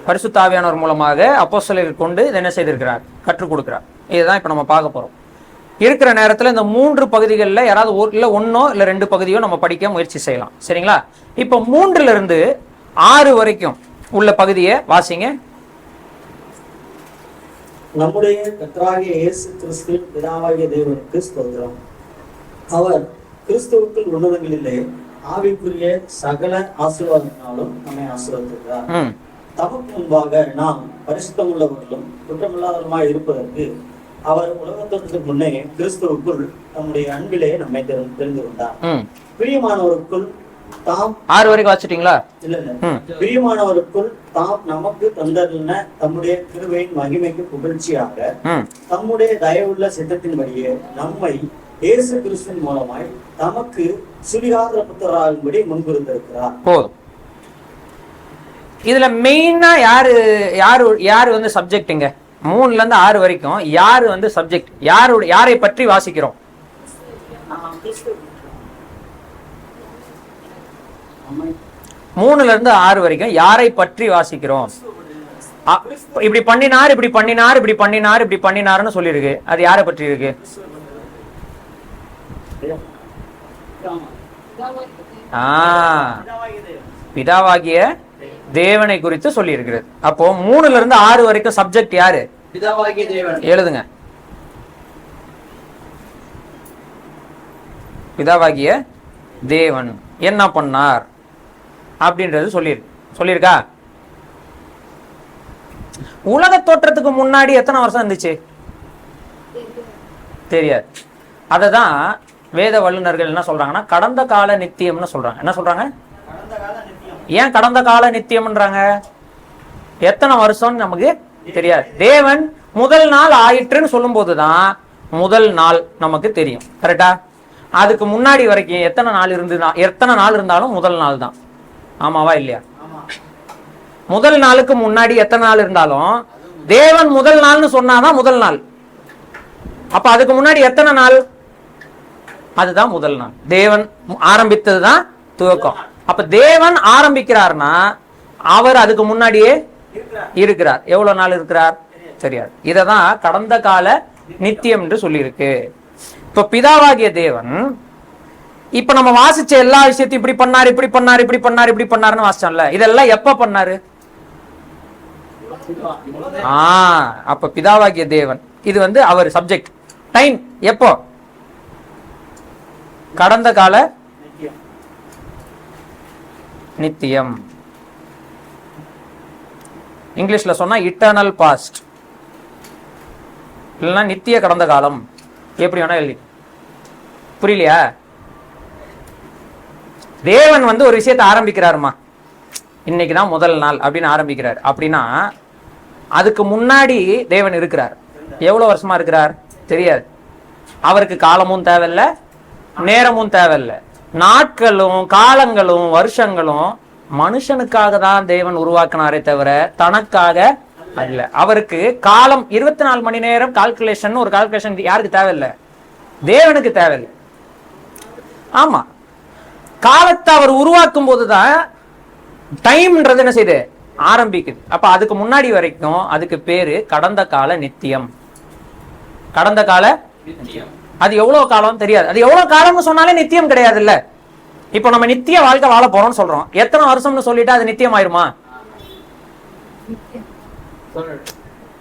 பரிசுத்த ஆவியானவர் மூலமாக அப்போஸ்தலர்கள் கொண்டு இதை என்ன செய்திருக்கிறார், கற்றுக் கொடுக்கிறார். இதுதான் இப்ப நம்ம பார்க்க போறோம். இருக்கிற நேரத்தில் இந்த 3 பகுதிகளில் யாராவது ஒன்னோ இல்லை 2 பகுதியோ நம்ம படிக்க முயற்சி செய்யலாம். சரிங்களா? இப்போ 3 இருந்து 6 வரைக்கும் உள்ள பகுதியை வாசிங்க. நம்முடைய கர்த்தராகிய இயேசு கிறிஸ்துவின் பிதாவாகிய தேவனுக்கு ஸ்தோத்திரம். அவர் கிறிஸ்துவுக்குள் உன்னதங்களிலே ஆவிக்குரிய சகல ஆசீர்வாதத்தினாலும் நம்மை ஆசீர்வதிக்கிறார். தமக்கு முன்பாக நாம் பரிசுத்தமுள்ளவர்களும் குற்றமில்லாதவருமாய் இருப்பதற்கு அவர் உலகத்திற்கு முன்னே கிறிஸ்துவுக்குள் நம்முடைய அன்பிலே நம்மை தெரிந்து கொண்டார். பிரியமானவருக்குள் தாம் 6 வரைக்கும் வாசிட்டீங்களா? இல்ல பிரியமானவருக்குள் தாம் நமக்கு தந்தருளின தம்முடைய கிருபையின் மகிமைக்கு புகழ்ச்சியாக தம்முடைய தயவுள்ள சித்தத்தின்படியே நம்மை இயேசு கிறிஸ்துவின் மூலமாய் தமக்கு சுலிகார புத்தராகும்படி முன்குறித்திருக்கிறார். போதும். இதுல மெயினா யாரு வந்து சப்ஜெக்ட்ங்க? 3ல இருந்து 6 வரைக்கும் யாரு வந்து சப்ஜெக்ட்? யாரை பற்றி வாசிக்கிறோம்? 3ல இருந்து 6 வரைக்கும் யாரை பற்றி வாசிக்கிறோம்? இப்படி பண்ணினார், இப்படி பண்ணினார், இப்படி பண்ணினார், இப்படி பண்ணினார்னு சொல்லியிருக்கு. அது யாரை பற்றி இருக்கு? பிதாவாகிய தேவனை குறித்து சொல்லி இருக்கிறது. அப்போ 3ல இருந்து 6 வரைக்கும் சப்ஜெக்ட் யாரு? பிதாவாகிய தேவன். எழுதுங்க. பிதாவாகிய தேவன் என்ன பண்ணார் அப்படின்றது சொல்லியிருக்கா? உலக தோற்றத்துக்கு முன்னாடி எத்தனை வருஷம் இருந்துச்சு தெரியாது. அததான் வேத வல்லுநர்கள் என்ன சொல்றாங்கன்னா கடந்த கால நித்தியம்னு சொல்றாங்க. என்ன சொல்றாங்க? ஏன் கடந்த கால நித்தியம்ன்றாங்க? எத்தனை வருஷம் நமக்கு தெரியாது. தேவன் முதல் நாள் ஆயிற்றுன்னு சொல்லும் போதுதான் முதல் நாள் நமக்கு தெரியும். கரெக்டா? அதுக்கு முன்னாடி வரைக்கும் எத்தனை நாள் இருந்தாலும் முதல் நாள் தான். ஆமாவா இல்லையா? முதல் நாளுக்கு முன்னாடி எத்தனை நாள் இருந்தாலும் தேவன் முதல் நாள்னு சொன்னாதான் முதல் நாள். அப்ப அதுக்கு முன்னாடி எத்தனை நாள்? அதுதான் முதல் நாள். தேவன் ஆரம்பித்ததுதான் துவக்கம். அப்ப தேவன் ஆரம்பிக்கிறார்னா அவர் அதுக்கு முன்னாடியே இருக்கிறார். எவ்வளவு நாள் இருக்கிறார் தெரியாது. இததான் கடந்த கால நித்தியம் என்று சொல்லி இருக்கு. இப்ப பிதாவாகிய தேவன் இப்ப நம்ம வாசிச்ச எல்லா விஷயத்தையும் இப்படி பண்ணாரு, இப்படி பண்ணாரு, இப்படி பண்ணாரு, இப்படி பண்ணாருன்னு வாசிச்சோம்ல, இதெல்லாம் எப்ப பண்ணாரு? அப்ப பிதாவாகிய தேவன் இது வந்து அவர் சப்ஜெக்ட். டைம் எப்போ? கடந்த கால நித்தியம். இங்கிலீஷ்ல சொன்னா இட்டர்னல் பாஸ்ட், இல்லைன்னா நித்திய கடந்த காலம். எப்படி வேணா எழுதி. புரியலையா? தேவன் வந்து ஒரு விஷயத்தை ஆரம்பிக்கிறாருமா, இன்னைக்குதான் முதல் நாள் அப்படின்னு ஆரம்பிக்கிறார். அப்படின்னா அதுக்கு முன்னாடி தேவன் இருக்கிறார். எவ்வளவு வருஷமா இருக்கிறார் தெரியாது. அவருக்கு காலமும் தேவையில்லை, நேரமும் தேவையில்லை. நாட்களும் காலங்களும் வருஷங்களும் மனுஷனுக்காக தான் தேவன் உருவாக்கினாரே தவிர தனக்காக அல்ல. அவருக்கு காலம் 24 மணி நேரம் கால்குலேஷன், ஒரு கால்குலேஷன் யாருக்கு தேவையில்லை? தேவனுக்கு தேவையில்லை. ஆமா, காலத்தை அவர் உருவாக்கும் போதுதான் டைம்ன்றது என்ன செய்யுது, ஆரம்பிக்குது. அப்ப அதுக்கு முன்னாடி வரைக்கும் அதுக்கு பேரு கடந்த கால நித்தியம். கடந்த கால நித்தியம். அது எவ்வளவு காலம் தெரியாது. அது எவ்வளவு காலம்னு சொன்னாலே நித்தியம் கிடையாது. இல்ல, இப்ப நம்ம நித்திய வாழ்க்கை வாழ போறோம்னு சொல்றோம். எத்தனை வருஷம்னு சொல்லிட்டா அது நித்தியம் ஆயிருமா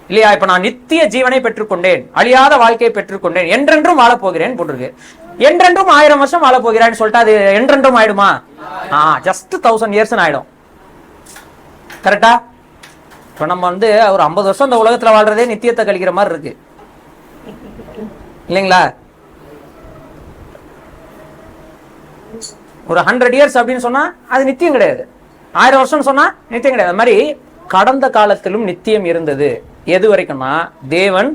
இல்லையா? இப்ப நான் நித்திய ஜீவனை பெற்றுக்கொண்டேன், அழியாத வாழ்க்கையை பெற்றுக்கொண்டேன், என்றென்றும் வாழ போகிறேன் போட்டிருக்கு. என்றென்றும் 1000 வருஷம் வாழ போகிறேன்னு சொல்லிட்டு அது என்றென்றும் ஆயிடுமா? ஜஸ்ட் 1000 years ஆயிடும். கரெக்டா? இப்ப நம்ம வந்து ஒரு 50 வருஷம் இந்த உலகத்துல வாழ்றதே நித்தியத்தை கழிக்கிற மாதிரி இருக்கு இல்லைங்களா? ஒரு 100 years அப்படின்னு சொன்னா அது நித்தியம் கிடையாது. 1000 வருஷம் சொன்னா நித்தியம் கிடையாது. அது மாதிரி கடந்த காலத்திலும் நித்தியம் இருந்தது. எது வரைக்கும்னா தேவன்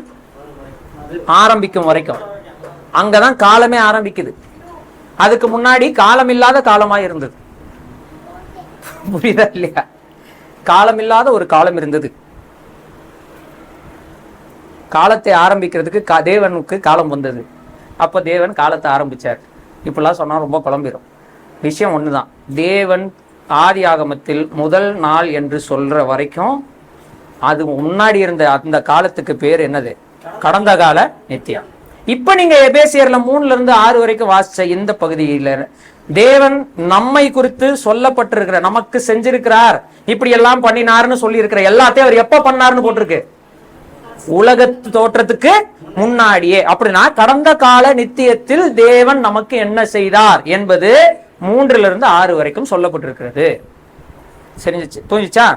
ஆரம்பிக்கும் வரைக்கும். அங்கதான் காலமே ஆரம்பிக்குது. அதுக்கு முன்னாடி காலம் இல்லாத காலமா இருந்தது. புரியுதா இல்லையா? காலம் இல்லாத ஒரு காலம் இருந்தது. காலத்தை ஆரம்பிக்கிறதுக்கு தேவனுக்கு காலம் வந்தது. அப்ப தேவன் காலத்தை ஆரம்பிச்சார். இப்பெல்லாம் சொன்னா ரொம்ப குழம்பிடும். விஷயம் ஒண்ணுதான். தேவன் ஆதி ஆகமத்தில் முதல் நாள் என்று சொல்ற வரைக்கும் அது முன்னாடி இருந்த அந்த காலத்துக்கு பேர் என்னது? கடந்த கால நித்தியம். இப்ப நீங்க எபேசியர்ல 3-6 வரைக்கும் வாசிச்ச இந்த பகுதியில தேவன் நம்மை குறித்து சொல்லப்பட்டிருக்கிற, நமக்கு செஞ்சிருக்கிறார், இப்படி எல்லாம் பண்ணினார்னு சொல்லி இருக்கிற எல்லாத்தையும் அவர் எப்ப பண்ணாருன்னு போட்டிருக்கு? உலகத்து தோற்றத்துக்கு முன்னாடியே. அப்படின்னா கடந்த கால நித்தியத்தில் தேவன் நமக்கு என்ன செய்தார் என்பது 3-6 வரைக்கும் சொல்லப்பட்டிருக்கிறது. சரிஞ்சிச்சு? புரிஞ்சிச்சா?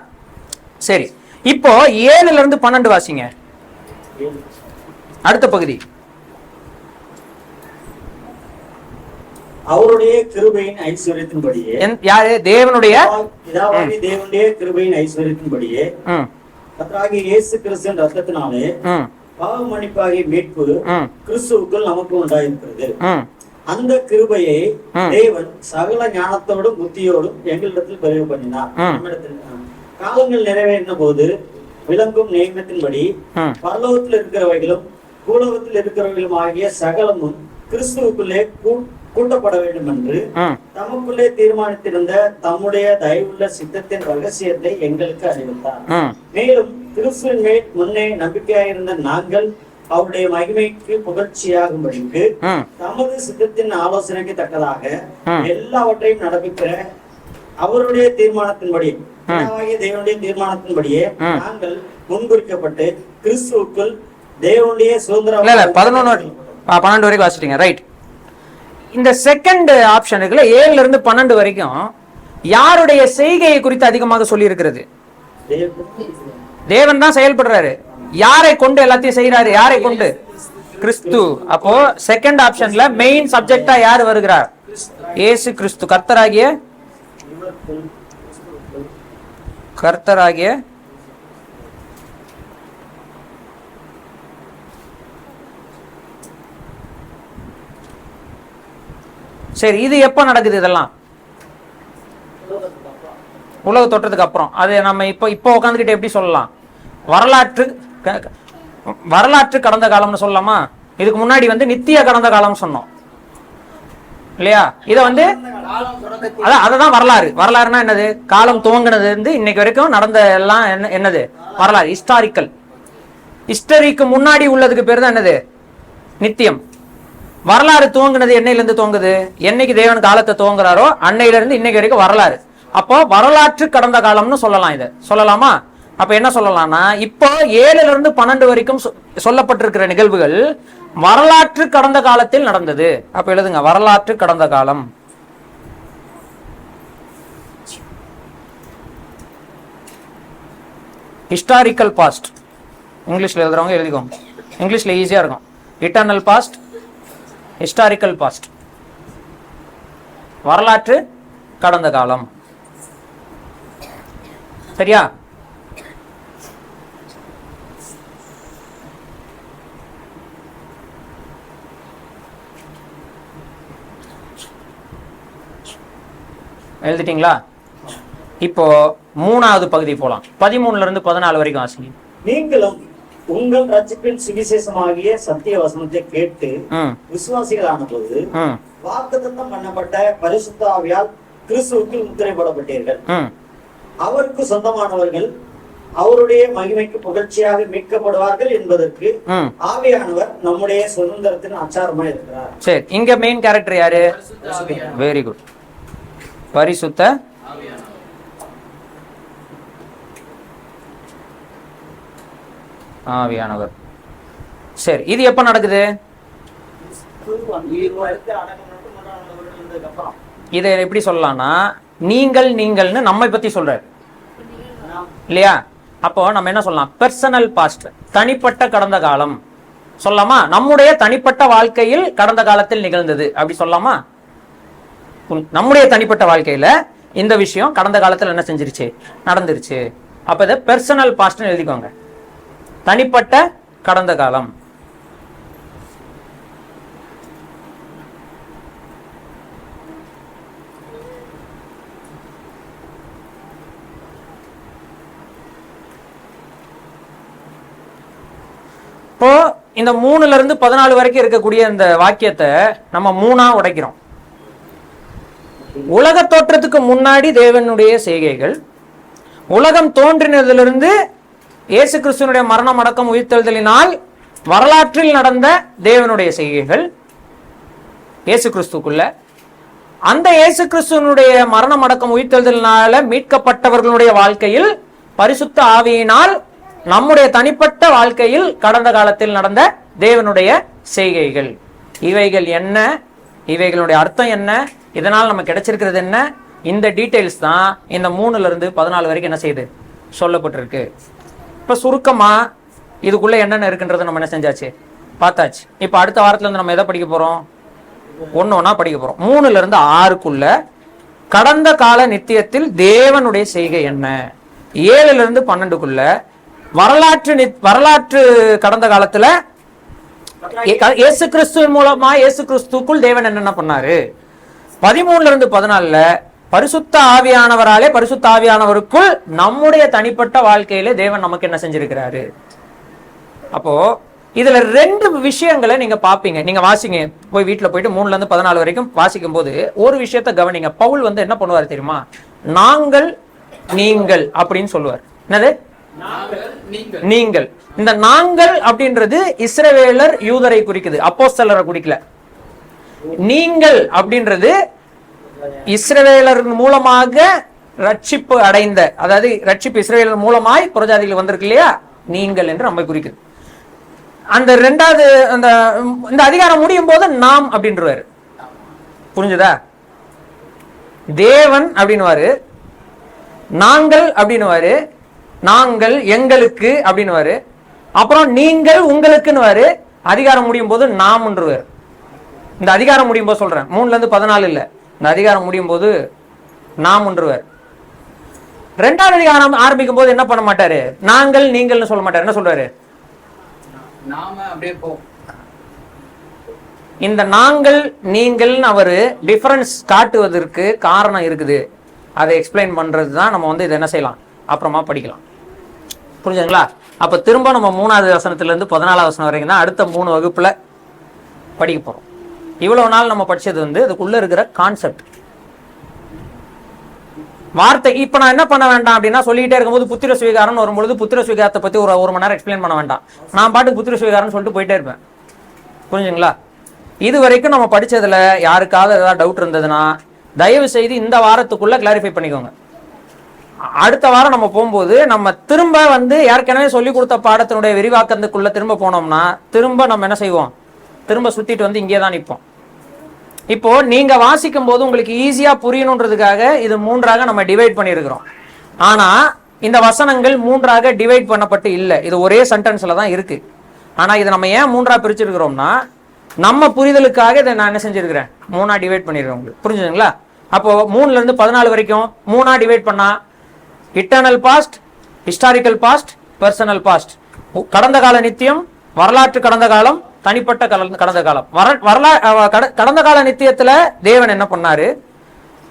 சரி, இப்போ 7-12 வாசிங்க. அடுத்த பகுதி. அவருடைய கிருபையின் ஐஸ்வர்யத்தின்படியே. யாரு? தேவனுடைய தேவனுடைய கிருபையின் ஐஸ்வர்யத்தின்படியே கர்த்தராகிய இயேசு கிறிஸ்துவின் ரத்தத்தினாலே பாவ மன்னிப்பாகிய மீட்பு கிறிஸ்துவுக்குள் நமக்கு உண்டாயிருக்கிறது. அந்த கிருபையை தேவன் சகல ஞானத்தோடும் புத்தியோடும் எங்களிடத்தில் பெருக பண்ணினார். காலங்கள் நிறைவேறின போது விளங்கும் நியமத்தின்படி பரலோகத்தில் இருக்கிறவைகளும் பூலோகத்தில் இருக்கிறவைகளும் ஆகிய சகலமும் கிறிஸ்துவுக்குள்ளே கூட்டப்பட வேண்டும் என்று தமக்குள்ளே தீர்மானித்திருந்த தம்முடைய தயவுள்ள சித்தத்தின் ரகசியத்தை எங்களுக்கு அறிவித்தார். மேலும் கிறிஸ்துவின் மேல் முன்னே நம்பிக்கையாயிருந்த நாங்கள் அவருடைய மகிமைக்கு புகழ்ச்சியாகும்படிக்கு தமது சித்தத்தின் ஆலோசனைக்கு தக்கதாக எல்லாவற்றையும் நடப்பிக்கிற அவருடைய தீர்மானத்தின்படி, தேவனுடைய தீர்மானத்தின்படியே நாங்கள் முன்குறிக்கப்பட்டு கிறிஸ்துவுக்குள் தேவனுடைய சுதந்திரம். 11-12 வரைக்கும் வாசிட்டீங்க, ரைட்? இந்த செகண்ட் ஆப்ஷன் இருக்குல்ல, 7-12 வரைக்கும் யாருடைய செய்கையை குறித்து அதிகமாக சொல்லி இருக்கிறது? தேவன் தான் செயல்படுறாரு. யாரை கொண்டு எல்லாத்தையும் செய்யறாரு? யாரை கொண்டு? கிறிஸ்து. அப்போ செகண்ட் ஆப்ஷன்ல மெயின் சப்ஜெக்டா யார் வருகிறார்? இயேசு கிறிஸ்து. கர்த்தராகிய சரி, இது எப்ப நடக்குது? இதெல்லாம் உலக தோற்றத்துக்கு அப்புறம். அது நம்ம இப்போ உட்காந்துக்கிட்டு எப்படி சொல்லலாம்? வரலாற்று கடந்த காலம்னு சொல்லலாமா? இதுக்கு முன்னாடி நித்திய கடந்த காலம் சொன்னோம் இல்லையா? இத அததான் வரலாறு. வரலாறுனா என்னது? காலம் துவங்கினது இன்னைக்கு வரைக்கும் நடந்த எல்லாம் என்னது? வரலாறு. ஹிஸ்டரிக்கு முன்னாடி உள்ளதுக்கு பேர் தான் என்னது? நித்தியம். வரலாறு துவங்கினது என்னையில இருந்து துவங்குது? என்னைக்கு தேவன் காலத்தை துவங்குறாரோ அன்னையில இருந்து இன்னைக்கு வரைக்கும் வரலாறு. அப்போ வரலாற்று கடந்த காலம்னு சொல்லலாம். இதை சொல்லலாமா? அப்ப என்ன சொல்லலாம்னா, இப்போ 7-12 வரைக்கும் சொல்லப்பட்டிருக்கிற நிகழ்வுகள் வரலாற்று கடந்த காலத்தில் நடந்தது. அப்ப எழுதுங்க, வரலாற்று கடந்த காலம். Historical past. இங்கிலீஷ்ல எழுதுறவங்க எழுதிக்கோங்க, இங்கிலீஷ்ல ஈஸியா இருக்கும். Eternal past, historical past. வரலாற்று கடந்த காலம். சரியா? எழுதிட்டீங்களா? இப்போ 3வது பகுதி போலாம். 13-14 வரைக்கும் வாசிங்க. நீங்களும் உங்கள் ரட்சிப்பின் சுவிசேஷமாகிய சத்திய வசனத்தை கேட்டு விசுவாசிகளான போது வாக்குத்தத்தம் பண்ணப்பட்ட பரிசுத்த ஆவியால் கிறிஸ்துவுக்கு முத்திரைப்படப்பட்டீர்கள். அவருக்கு சொந்தமானவர்கள் அவருடைய மகிமைக்கு புகழ்ச்சியாக மீட்கப்படுவார்கள் என்பதற்கு ஆவியானவர் நம்முடைய சுதந்திரத்தின் அச்சாரமா இருக்கிறார். சரி, இங்க மெயின் கேரக்டர் யாரு? Very good. பரிசுத்த ஆவியானவர். சரி, இது எப்ப நடக்குது? இதை எப்படி சொல்லலாம்னா, நீங்கள்னு நம்மை பத்தி சொல்றாரு இல்லையா? அப்போ நம்ம என்ன சொல்லலாம்? பெர்சனல் பாஸ்ட், தனிப்பட்ட கடந்த காலம் சொல்லலாமா? நம்முடைய தனிப்பட்ட வாழ்க்கையில் கடந்த காலத்தில் நிகழ்ந்தது அப்படி சொல்லலாமா? நம்முடைய தனிப்பட்ட வாழ்க்கையில இந்த விஷயம் கடந்த காலத்தில் என்ன செஞ்சிருச்சு? நடந்துருச்சு. அப்ப இதை பெர்சனல் பாஸ்ட்னு எழுதிக்கோங்க. தனிப்பட்ட கடந்த காலம். இந்த 3ல இருந்து 14 வரைக்கும் இருக்கக்கூடிய இந்த வாக்கியத்தை நம்ம 3ஆ உடைக்கிறோம். உலக தோற்றத்துக்கு முன்னாடி தேவனுடைய செய்கைகள், உலகம் தோன்றினதிலிருந்து இயேசு கிறிஸ்துவனுடைய மரணம் அடக்கம் உயிர்த்தெழுதலினால் வரலாற்றில் நடந்த தேவனுடைய செய்கைகள், இயேசு கிறிஸ்துக்குள்ள அந்த இயேசு கிறிஸ்துவனுடைய மரணம் அடக்கம் உயிர்த்தெழுதலினால மீட்கப்பட்டவர்களுடைய வாழ்க்கையில் பரிசுத்த ஆவியினால் நம்முடைய தனிப்பட்ட வாழ்க்கையில் கடந்த காலத்தில் நடந்த தேவனுடைய செய்கைகள். இவைகள் என்ன, இவைகளுடைய அர்த்தம் என்ன, இதனால் நமக்கு கிடைச்சிருக்கிறது என்ன, இந்த டீடைல்ஸ் தான் இந்த 3ல இருந்து 14 வரைக்கும் என்ன செய்யுது சொல்லப்பட்டிருக்கு. இப்ப சுருக்கமா இதுக்குள்ள என்னென்ன இருக்குன்றத நம்ம என்ன செஞ்சாச்சு பார்த்தாச்சு. இப்ப அடுத்த வாரத்துல இருந்து நம்ம எதை படிக்க போறோம், ஒன்னொன்னா படிக்க போறோம். 3ல இருந்து 6க்குள்ள கடந்த கால நித்தியத்தில் தேவனுடைய செய்கை என்ன, 7ல இருந்து 12க்குள்ள வரலாற்று கடந்த காலத்துல இயேசு கிறிஸ்து மூலமா இயேசு கிறிஸ்துக்குள் தேவன் என்னென்ன பண்ணாரு, 13ல இருந்து 14ல பரிசுத்த ஆவியானவராலே பரிசுத்த ஆவியானவருக்குள் நம்முடைய தனிப்பட்ட வாழ்க்கையில தேவன் நமக்கு என்ன செஞ்சிருக்கிறாரு. அப்போ இதுல 2 விஷயங்களை நீங்க பாப்பீங்க. நீங்க வாசிங்க, போய் வீட்டுல போயிட்டு 3ல இருந்து 14 வரைக்கும் வாசிக்கும் போது ஒரு விஷயத்த கவனிங்க. பவுல் என்ன பண்ணுவாரு தெரியுமா, நாங்கள் நீங்கள் அப்படின்னு சொல்லுவார். என்னது நீங்கள்? இந்த நாங்கள் அப்படின்றது இஸ்ரவேலர் யூதரை குறிக்குது, அப்போஸ்தலரை குறிக்கல. நீங்கள் அப்படின்றது இஸ்ரவேலர் மூலமாக ரட்சிப்பு அடைந்த, அதாவது ரட்சிப்பு இஸ்ரவேலர் மூலமாய் புறஜாதிகள் வந்திருக்கு இல்லையா, நீங்கள் என்று நம்மை குறிக்குது. அந்த 2வது இந்த அதிகாரம் முடியும் போது நாம் அப்படின்றவாரு. புரிஞ்சுதா? தேவன் அப்படின்னுவாரு, நாங்கள் அப்படின்னுவாரு, நாங்கள் எங்களுக்கு அப்படின்னுவாரு, அப்புறம் நீங்கள் உங்களுக்குன்னு அதிகாரம் முடியும் போது நாம்ன்றவாரு. இந்த அதிகாரம் முடியும் போது சொல்றேன், 3ல இருந்து 14 இல்ல, இந்த அதிகாரம் முடியும் போது நாம்ன்றவார். 2வது அதிகாரம் ஆரம்பிக்கும் போது என்ன பண்ண மாட்டாரு, நாங்கள் நீங்கள்னு சொல்ல மாட்டாரு. என்ன சொல்றாரு, நாம அப்படியே போ. இந்த நாங்கள் நீங்கள் அவரு டிஃபரன்ஸ் காட்டுவதற்கு காரணம் இருக்குது. அதை எக்ஸ்பிளைன் பண்றது தான் நம்ம இதை என்ன செய்யலாம், அப்புறமா படிக்கலாம். புரிஞ்சுங்களா? அப்ப திரும்ப நம்ம 3வது வசனத்துல இருந்து 14வது வசனம் வரைக்கும் தான் அடுத்த 3 வகுப்புல படிக்க போறோம். இவ்வளவு நாள் நம்ம படிச்சது அதுக்குள்ள இருக்கிற கான்செப்ட் வார்த்தை. இப்ப நான் என்ன பண்ண வேண்டாம் அப்படின்னா, சொல்லிட்டே இருக்கும்போது புத்திர சுவீகாரம் வரும்பொழுது புத்திர சுவீகாரத்தை பத்தி ஒரு மணி நேரம் எக்ஸ்பிளைன் பண்ண வேண்டாம். நான் பாட்டுக்கு புத்திர சுவீகாரம் சொல்லிட்டு போயிட்டே இருப்பேன். புரிஞ்சுங்களா? இது வரைக்கும் நம்ம படிச்சதுல யாருக்காவது ஏதாவது டவுட் இருந்ததுன்னா தயவு செய்து இந்த வாரத்துக்குள்ள கிளாரிஃபை பண்ணிக்கோங்க. அடுத்த வாரம் நம்ம போகும்போது நம்ம திரும்ப ஏற்கனவே சொல்லி கொடுத்த பாடத்தினுடைய விரிவாக்கத்துக்குள்ள திரும்ப போனோம்னா திரும்ப நம்ம என்ன செய்வோம், திரும்ப சுத்திட்டு இங்கே தான் நிற்போம். இப்போ நீங்க வாசிக்கும் போது உங்களுக்கு ஈஸியா புரியணுன்றதுக்காக இது 3ஆக நம்ம டிவைட் பண்ணியிருக்கிறோம். ஆனா இந்த வசனங்கள் 3ஆக டிவைட் பண்ணப்பட்டு இல்லை, இது ஒரே சென்டென்ஸ்ல தான் இருக்கு. ஆனா இதை நம்ம ஏன் 3ஆ பிரிச்சிருக்கிறோம்னா நம்ம புரிதலுக்காக இதை நான் என்ன செஞ்சிருக்கிறேன், 3ஆ டிவைட் பண்ணிருக்கேன். உங்களுக்கு புரிஞ்சுதுங்களா? அப்போ 3ல இருந்து 14 வரைக்கும் 3ஆ டிவைட் பண்ணா eternal past, historical past, personal past, கடந்த கால நித்தியம், வரலாற்று கடந்த காலம், தனிப்பட்ட கடந்த காலம். கடந்த கால நித்தியத்துல தேவன் என்ன பண்ணாரு,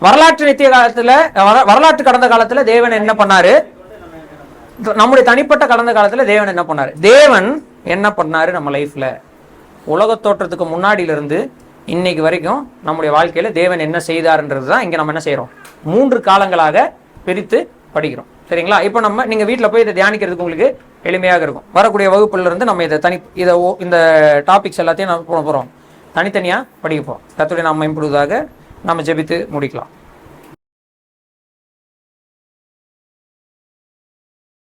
வரலாற்று நித்திய காலத்துல வரலாற்று கடந்த காலத்துல தேவன் என்ன பண்ணாரு, நம்முடைய தனிப்பட்ட கடந்த காலத்துல தேவன் என்ன பண்ணாரு, தேவன் என்ன பண்ணாரு நம்ம லைஃப்ல உலக தோற்றத்துக்கு முன்னாடியில இருந்து இன்னைக்கு வரைக்கும் நம்முடைய வாழ்க்கையில தேவன் என்ன செய்தார்ன்றதுதான் இங்க நம்ம என்ன செய்யறோம், 3 காலங்களாக பிரித்து படிக்கிறோம். சரிங்களா? இப்போ நீங்க வீட்டுல போய் இதை தியானிக்கிறதுக்கு உங்களுக்கு எளிமையாக இருக்கும். வரக்கூடிய வகுப்புல இருந்து நம்ம இந்த டாபிக்ஸ் எல்லாத்தையும் நம்ம போறோம், தனித்தனியா படிக்க போறோம். கர்த்தருடைய நாமம் மேம்படுவதாக நம்ம ஜெபித்து முடிக்கலாம்.